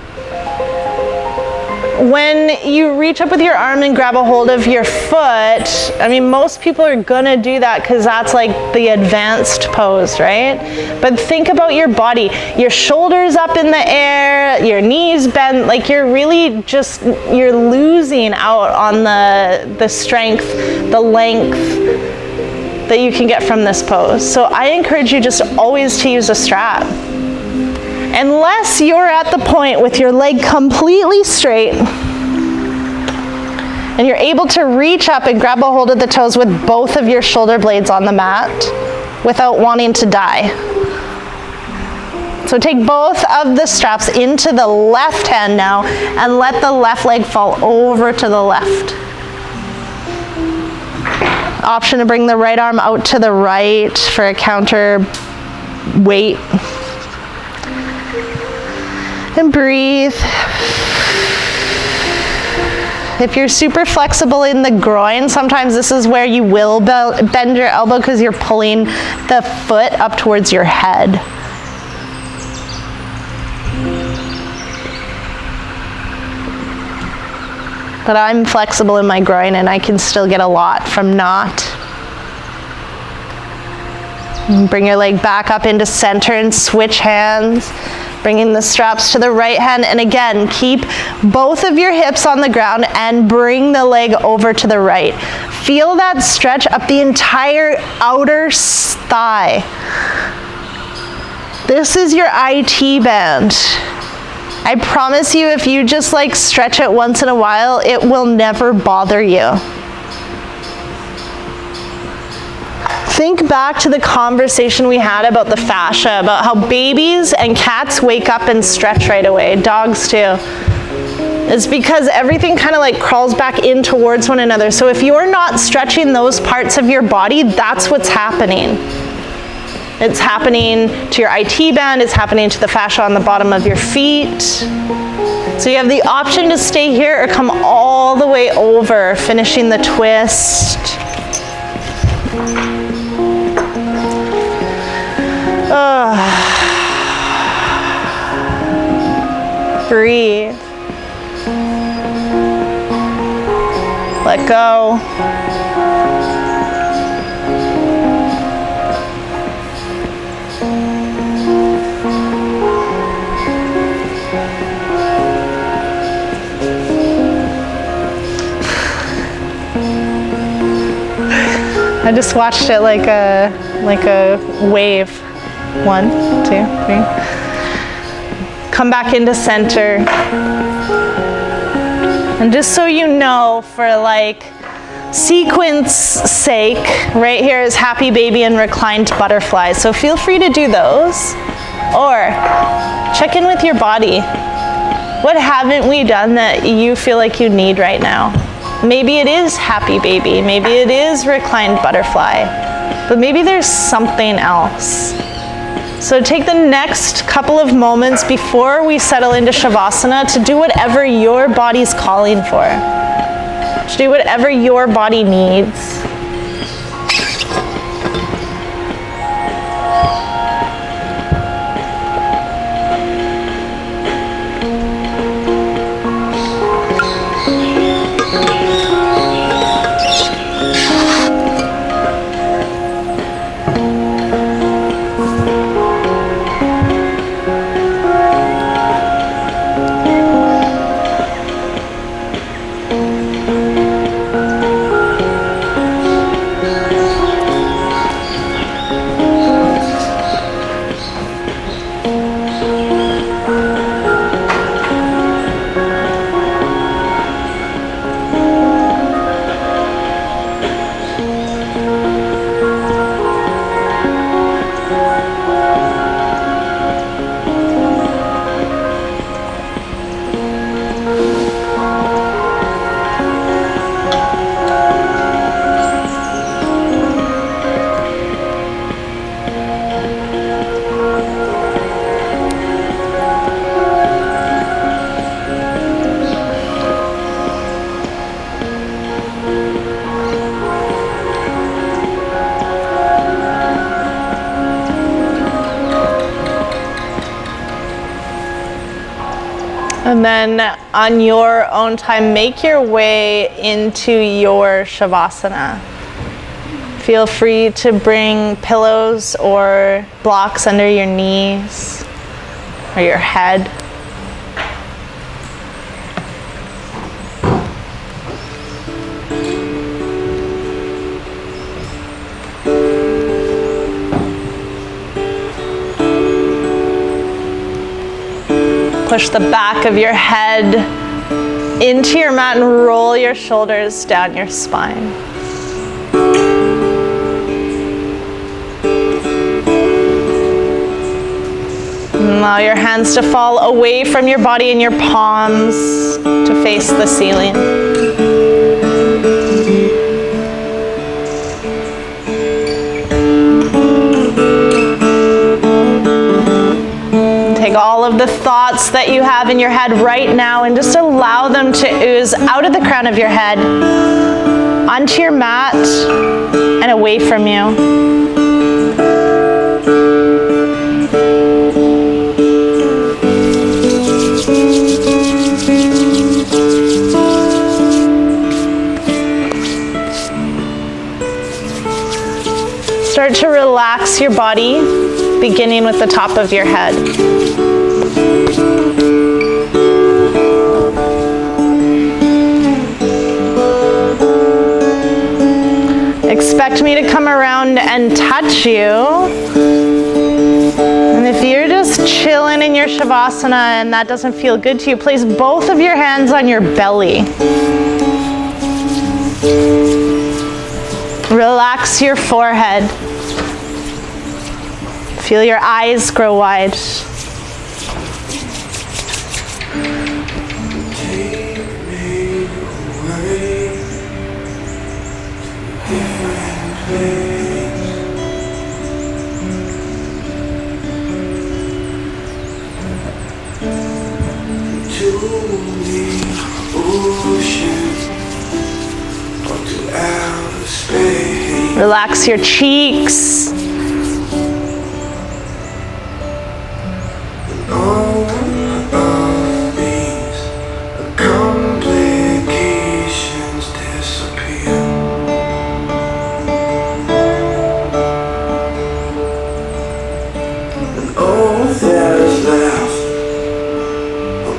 When you reach up with your arm and grab a hold of your foot, I mean, most people are gonna do that because that's like the advanced pose, right? But think about your body. Your shoulders up in the air, your knees bent, like you're really just, you're losing out on the strength, the length that you can get from this pose. So I encourage you just always to use a strap. Unless you're at the point with your leg completely straight And you're able to reach up and grab a hold of the toes with both of your shoulder blades on the mat without wanting to die. So take both of the straps into the left hand now and let the left leg fall over to the left. Option to bring the right arm out to the right for a counter weight. And breathe. If you're super flexible in the groin, sometimes this is where you will bend your elbow because you're pulling the foot up towards your head. But I'm flexible in my groin and I can still get a lot from not. And bring your leg back up into center and switch hands. Bringing the straps to the right hand, and again, keep both of your hips on the ground and bring the leg over to the right. Feel that stretch up the entire outer thigh. This is your IT band. I promise you, if you just like stretch it once in a while, it will never bother you. Think back to the conversation we had about the fascia, about how babies and cats wake up and stretch right away, dogs too. It's because everything kind of like crawls back in towards one another. So if you're not stretching those parts of your body, that's what's happening. It's happening to your IT band, it's happening to the fascia on the bottom of your feet. So you have the option to stay here or come all the way over, finishing the twist. Breathe. Let go. I just watched it like a wave. 1, 2, 3. Come back into center. And just so you know, for like sequence sake, right here is happy baby and reclined butterfly. So feel free to do those. Or check in with your body. What haven't we done that you feel like you need right now? Maybe it is happy baby, maybe it is reclined butterfly, but maybe there's something else. So take the next couple of moments before we settle into Shavasana to do whatever your body's calling for. To do whatever your body needs. And then on your own time, make your way into your Shavasana. Feel free to bring pillows or blocks under your knees or your head. Push the back of your head into your mat and roll your shoulders down your spine. Allow your hands to fall away from your body and your palms to face the ceiling. Take all of the thoughts that you have in your head right now and just allow them to ooze out of the crown of your head, onto your mat, and away from you. Start to relax your body, beginning with the top of your head. Expect me to come around and touch you. And if you're just chilling in your Shavasana and that doesn't feel good to you, place both of your hands on your belly. Relax your forehead. Feel your eyes grow wide. Relax your cheeks. All of these complications disappear. And all that is left,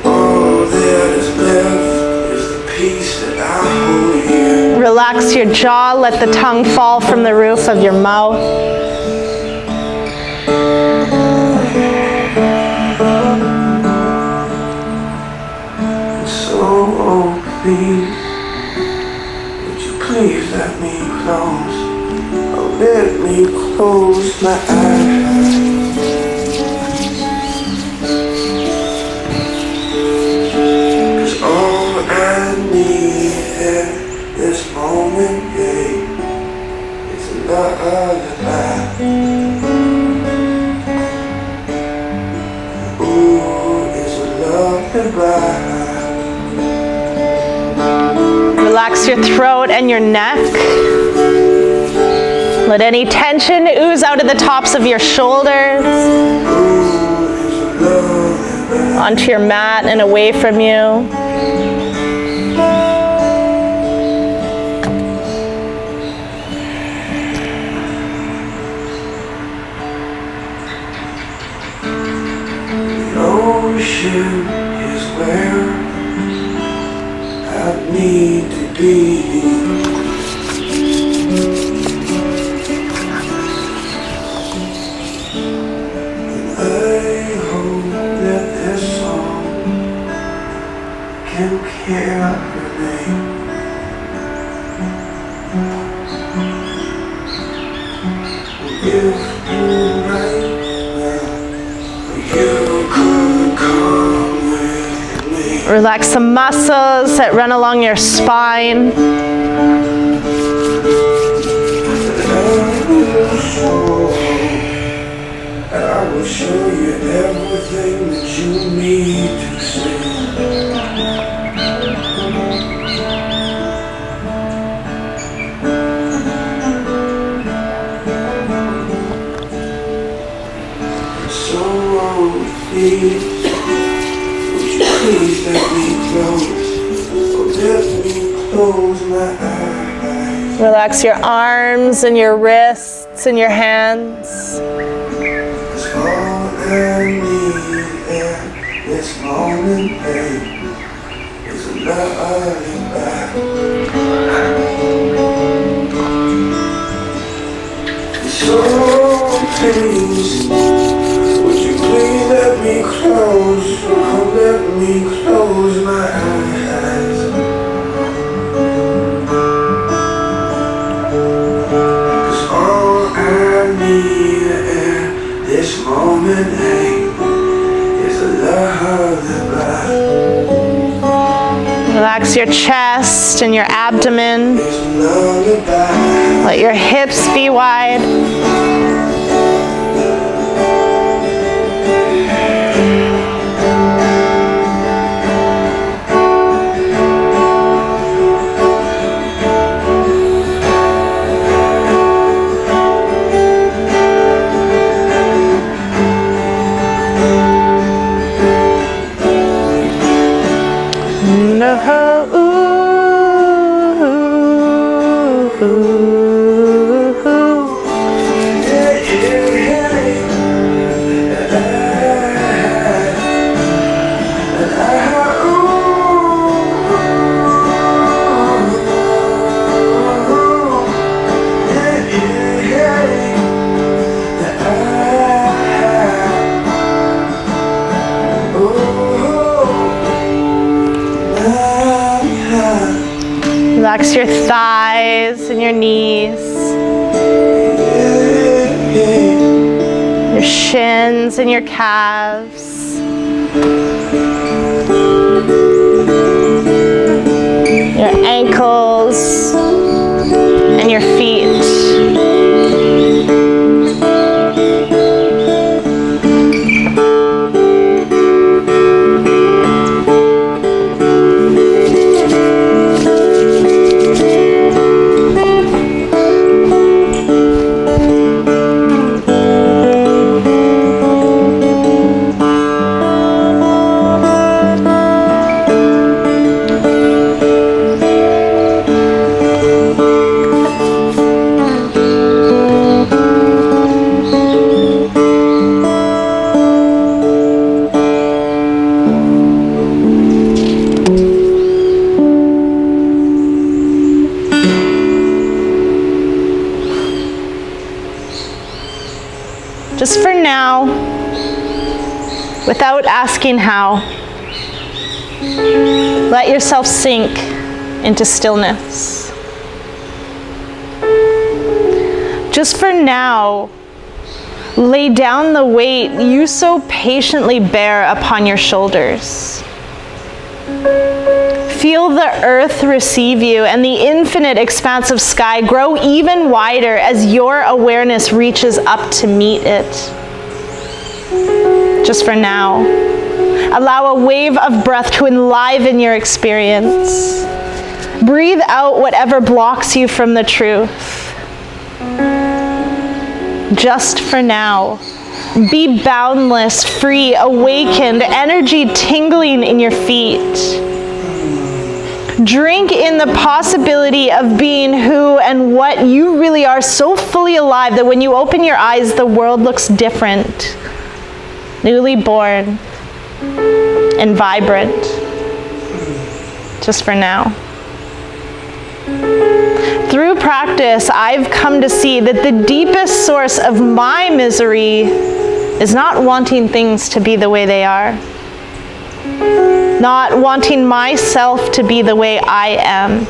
all that is left is the peace that I hold here. Relax your jaw, let the tongue fall from the roof of your mouth. Please, would you please let me close, oh let me close my eyes. Cause all I need at this moment, babe, is a lullaby. Ooh, it's a lullaby. Relax your throat and your neck. Let any tension ooze out of the tops of your shoulders, onto your mat and away from you. The ocean is where I need to be. And I hope that this song can carry me. If you right now, you could come with me. Relax the muscles that run along your spine. I will show you everything that you need to see. So please, would you please let me close? Oh, let me close my eyes. Relax your arms and your wrists and your hands. That's all I need at this moment, babe, is a lullaby. So please, would you please let me close? Oh, let me close my eyes. this moment ain't is a lullaby. Relax your chest and your abdomen. It's a lullaby. Let your hips be wide. Relax your thighs and your knees, your shins and your calves, your ankles and your feet. Just for now, without asking how, let yourself sink into stillness. Just for now, lay down the weight you so patiently bear upon your shoulders. Feel the earth receive you and the infinite expanse of sky grow even wider as your awareness reaches up to meet it. Just for now, allow a wave of breath to enliven your experience. Breathe out whatever blocks you from the truth. Just for now, be boundless, free, awakened, energy tingling in your feet. Drink in the possibility of being who and what you really are, so fully alive that when you open your eyes, the world looks different, newly born, and vibrant. Just for now. Through practice, I've come to see that the deepest source of my misery is not wanting things to be the way they are. Not wanting myself to be the way I am.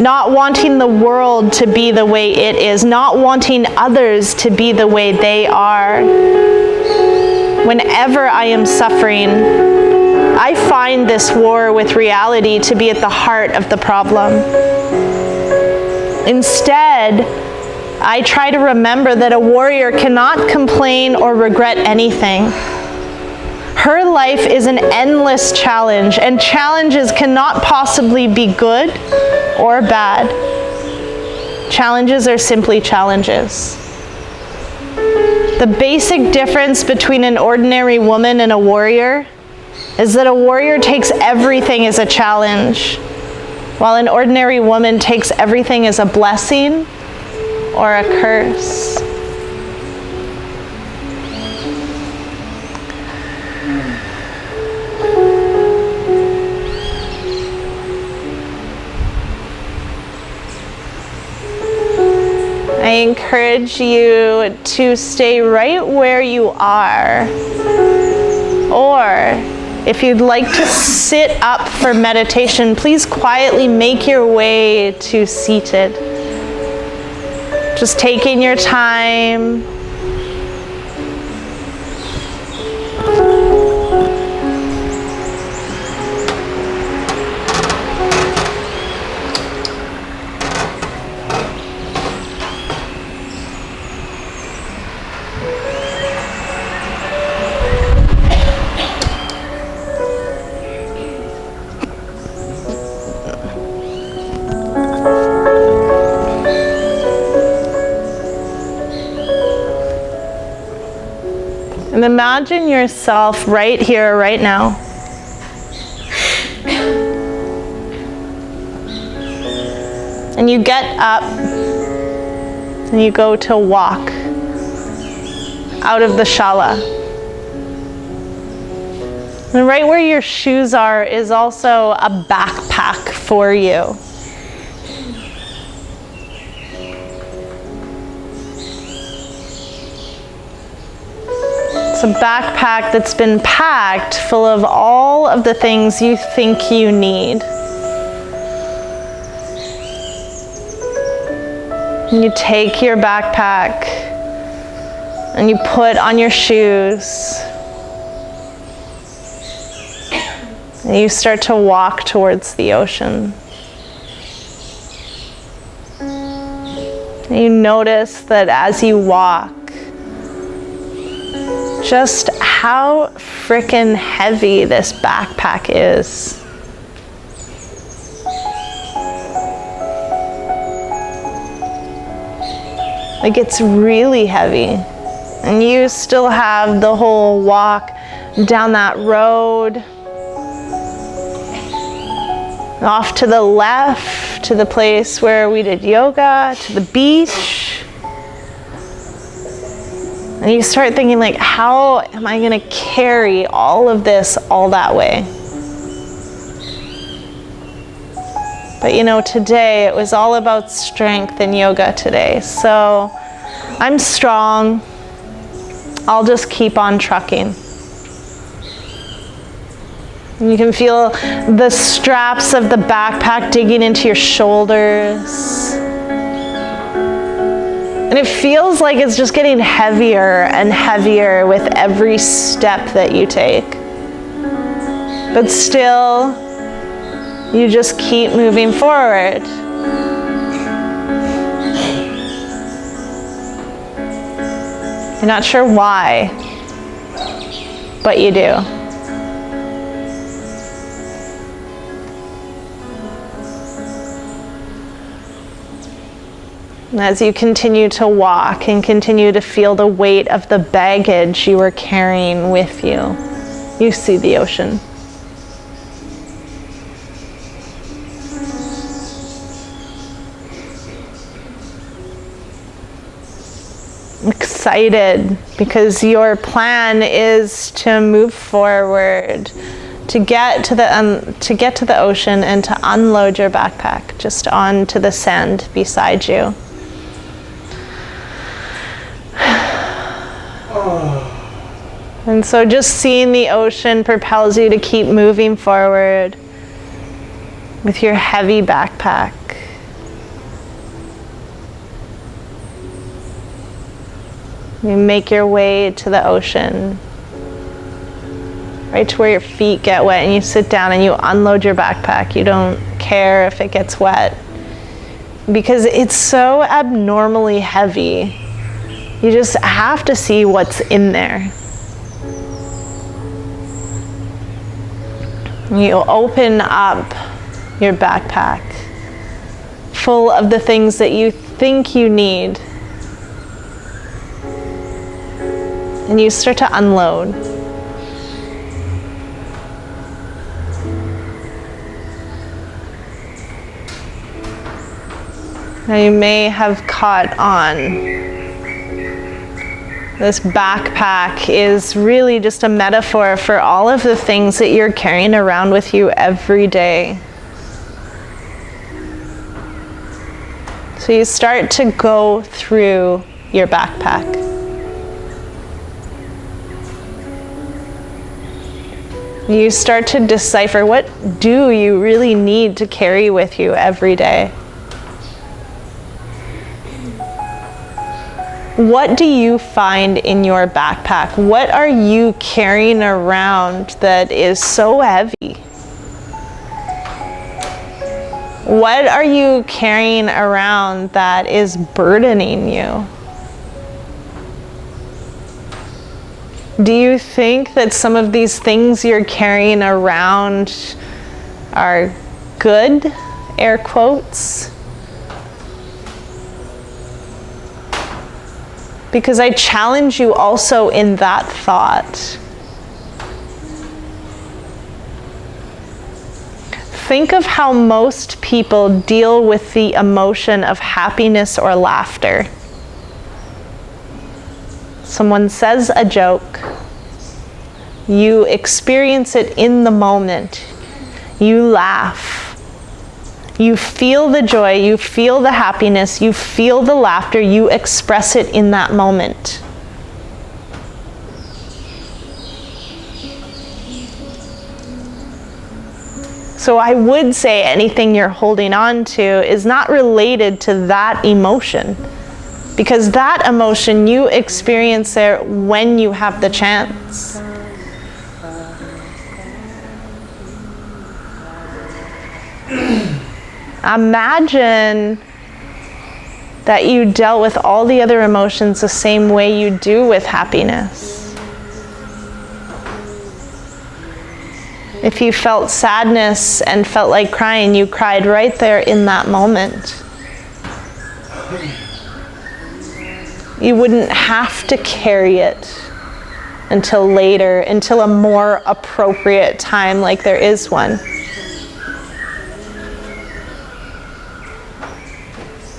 Not wanting the world to be the way it is. Not wanting others to be the way they are. Whenever I am suffering, I find this war with reality to be at the heart of the problem. Instead, I try to remember that a warrior cannot complain or regret anything. Her life is an endless challenge, and challenges cannot possibly be good or bad. Challenges are simply challenges. The basic difference between an ordinary woman and a warrior is that a warrior takes everything as a challenge, while an ordinary woman takes everything as a blessing or a curse. I encourage you to stay right where you are, or if you'd like to sit up for meditation, please quietly make your way to seated. Just taking your time, And imagine yourself right here, right now. And you get up and you go to walk out of the shala. And right where your shoes are is also a backpack for you. It's a backpack that's been packed full of all of the things you think you need. And you take your backpack and you put on your shoes. And you start to walk towards the ocean. And you notice that as you walk, just how frickin' heavy this backpack is. Like, it's really heavy. And you still have the whole walk down that road, off to the left, to the place where we did yoga, to the beach. And you start thinking, like, how am I gonna carry all of this all that way? But you know, today it was all about strength in yoga today. So I'm strong. I'll just keep on trucking. And you can feel the straps of the backpack digging into your shoulders. And it feels like it's just getting heavier and heavier with every step that you take. But still, you just keep moving forward. You're not sure why, but you do. And as you continue to walk and continue to feel the weight of the baggage you are carrying with you, you see the ocean. Excited because your plan is to move forward, to get to the ocean and to unload your backpack just onto the sand beside you. And so just seeing the ocean propels you to keep moving forward with your heavy backpack. You make your way to the ocean, right to where your feet get wet, and you sit down and you unload your backpack. You don't care if it gets wet because it's so abnormally heavy. You just have to see what's in there. You open up your backpack full of the things that you think you need. And you start to unload. Now you may have caught on. This backpack is really just a metaphor for all of the things that you're carrying around with you every day. So you start to go through your backpack. You start to decipher, what do you really need to carry with you every day? What do you find in your backpack? What are you carrying around that is so heavy? What are you carrying around that is burdening you? Do you think that some of these things you're carrying around are good, air quotes? Because I challenge you also in that thought. Think of how most people deal with the emotion of happiness or laughter. Someone says a joke. You experience it in the moment. You laugh. You feel the joy, you feel the happiness, you feel the laughter, you express it in that moment. So I would say anything you're holding on to is not related to that emotion, because that emotion you experience there when you have the chance. Imagine that you dealt with all the other emotions the same way you do with happiness. If you felt sadness and felt like crying, you cried right there in that moment. You wouldn't have to carry it until later, until a more appropriate time, like there is one.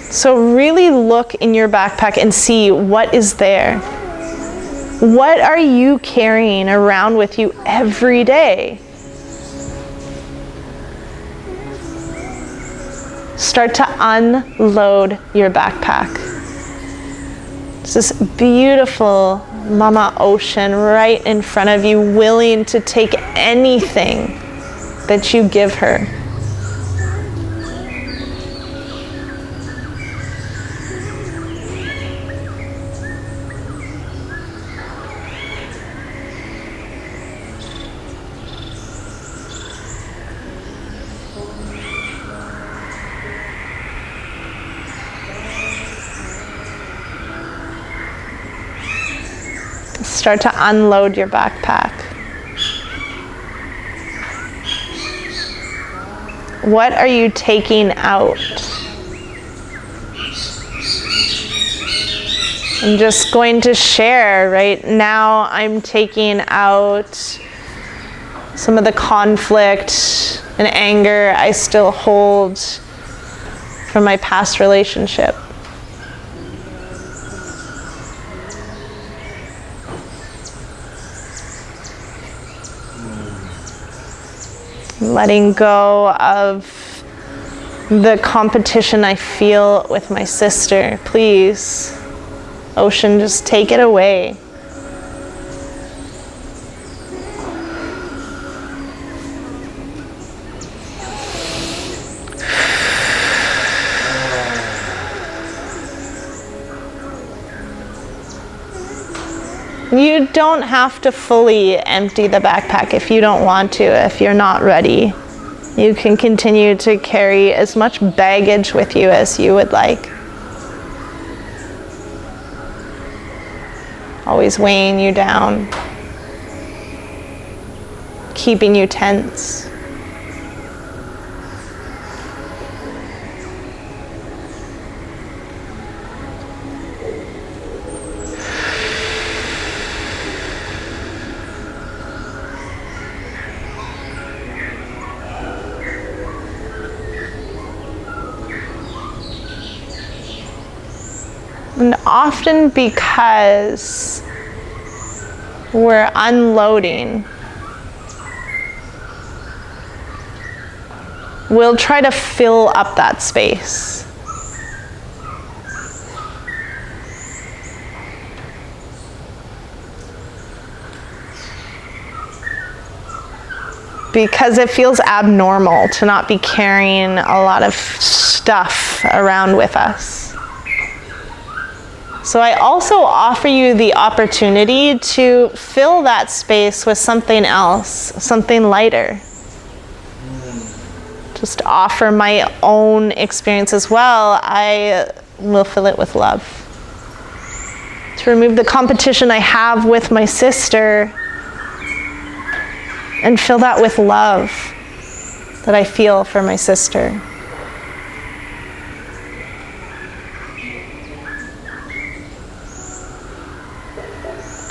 So really look in your backpack and see what is there. What are you carrying around with you every day? Start to unload your backpack. It's this beautiful mama ocean right in front of you, willing to take anything that you give her. Start to unload your backpack. What are you taking out? I'm just going to share right now. I'm taking out some of the conflict and anger I still hold from my past relationship. Letting go of the competition I feel with my sister. Please, ocean, just take it away. You don't have to fully empty the backpack if you don't want to, if you're not ready. You can continue to carry as much baggage with you as you would like. Always weighing you down, keeping you tense. And often because we're unloading, we'll try to fill up that space. Because it feels abnormal to not be carrying a lot of stuff around with us. So I also offer you the opportunity to fill that space with something else, something lighter. Just offer my own experience as well. I will fill it with love. To remove the competition I have with my sister and fill that with love that I feel for my sister.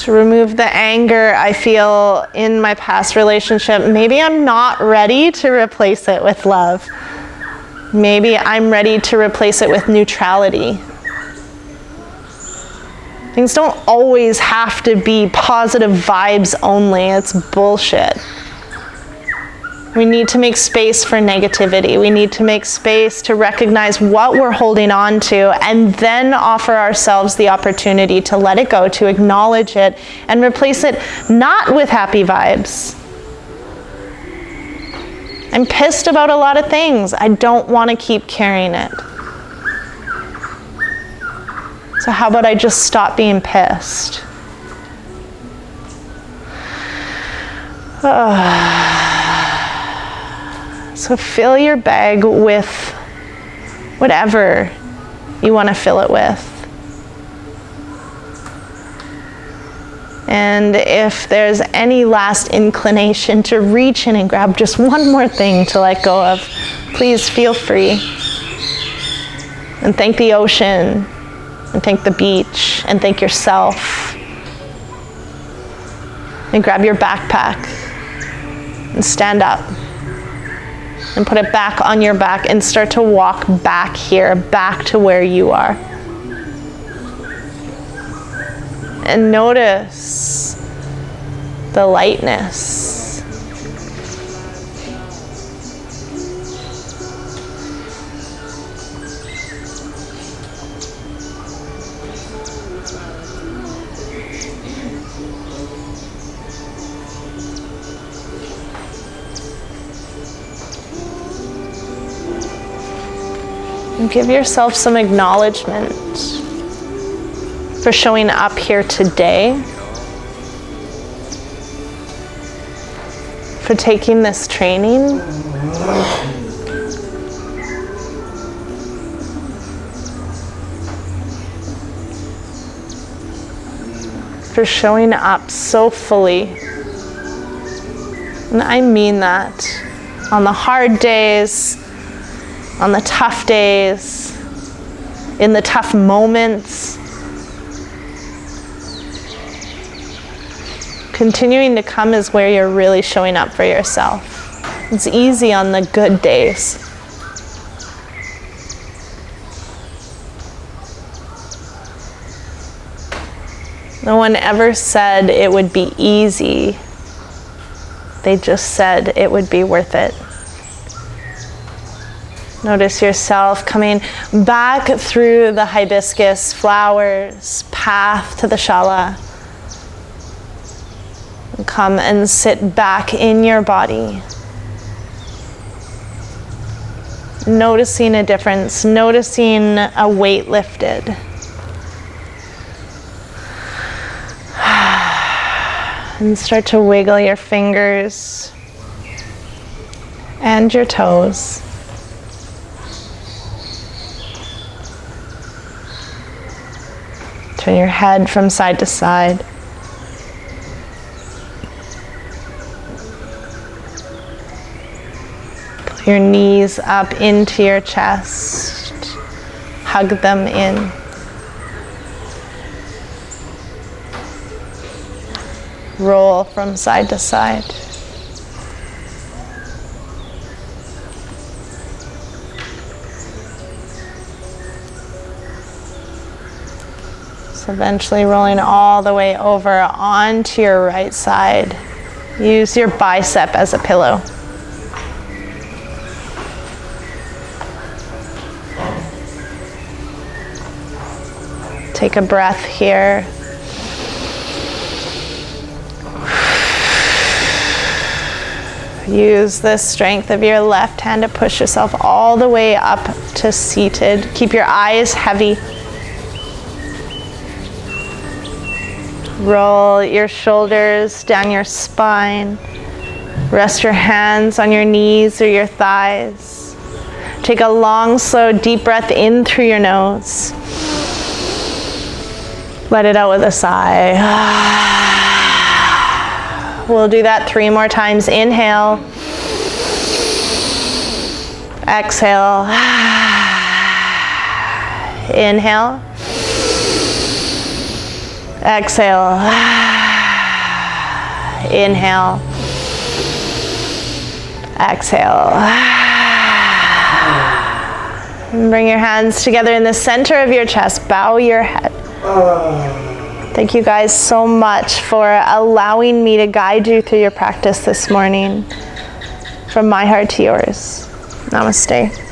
To remove the anger I feel in my past relationship. Maybe I'm not ready to replace it with love. Maybe I'm ready to replace it with neutrality. Things don't always have to be positive vibes only. It's bullshit. We need to make space for negativity. We need to make space to recognize what we're holding on to and then offer ourselves the opportunity to let it go, to acknowledge it, and replace it not with happy vibes. I'm pissed about a lot of things. I don't want to keep carrying it. So how about I just stop being pissed? So fill your bag with whatever you want to fill it with. And if there's any last inclination to reach in and grab just one more thing to let go of, please feel free. And thank the ocean, and thank the beach, and thank yourself. And grab your backpack and stand up. And put it back on your back and start to walk back here, back to where you are. And notice the lightness. And give yourself some acknowledgement for showing up here today, for taking this training, for showing up so fully. And I mean that. On the hard days, on the tough days, in the tough moments. Continuing to come is where you're really showing up for yourself. It's easy on the good days. No one ever said it would be easy. They just said it would be worth it. Notice yourself coming back through the hibiscus flowers path to the shala. And come and sit back in your body. Noticing a difference, noticing a weight lifted. And start to wiggle your fingers and your toes. Turn your head from side to side. Pull your knees up into your chest. Hug them in. Roll from side to side. So eventually rolling all the way over onto your right side. Use your bicep as a pillow. Take a breath here. Use the strength of your left hand to push yourself all the way up to seated. Keep your eyes heavy. Roll your shoulders down your spine. Rest your hands on your knees or your thighs. Take a long, slow, deep breath in through your nose. Let it out with a sigh. We'll do that 3 more times. Inhale. Exhale. Inhale. Exhale. Inhale. Exhale. And bring your hands together in the center of your chest. Bow your head. Thank you guys so much for allowing me to guide you through your practice this morning. From my heart to yours. Namaste.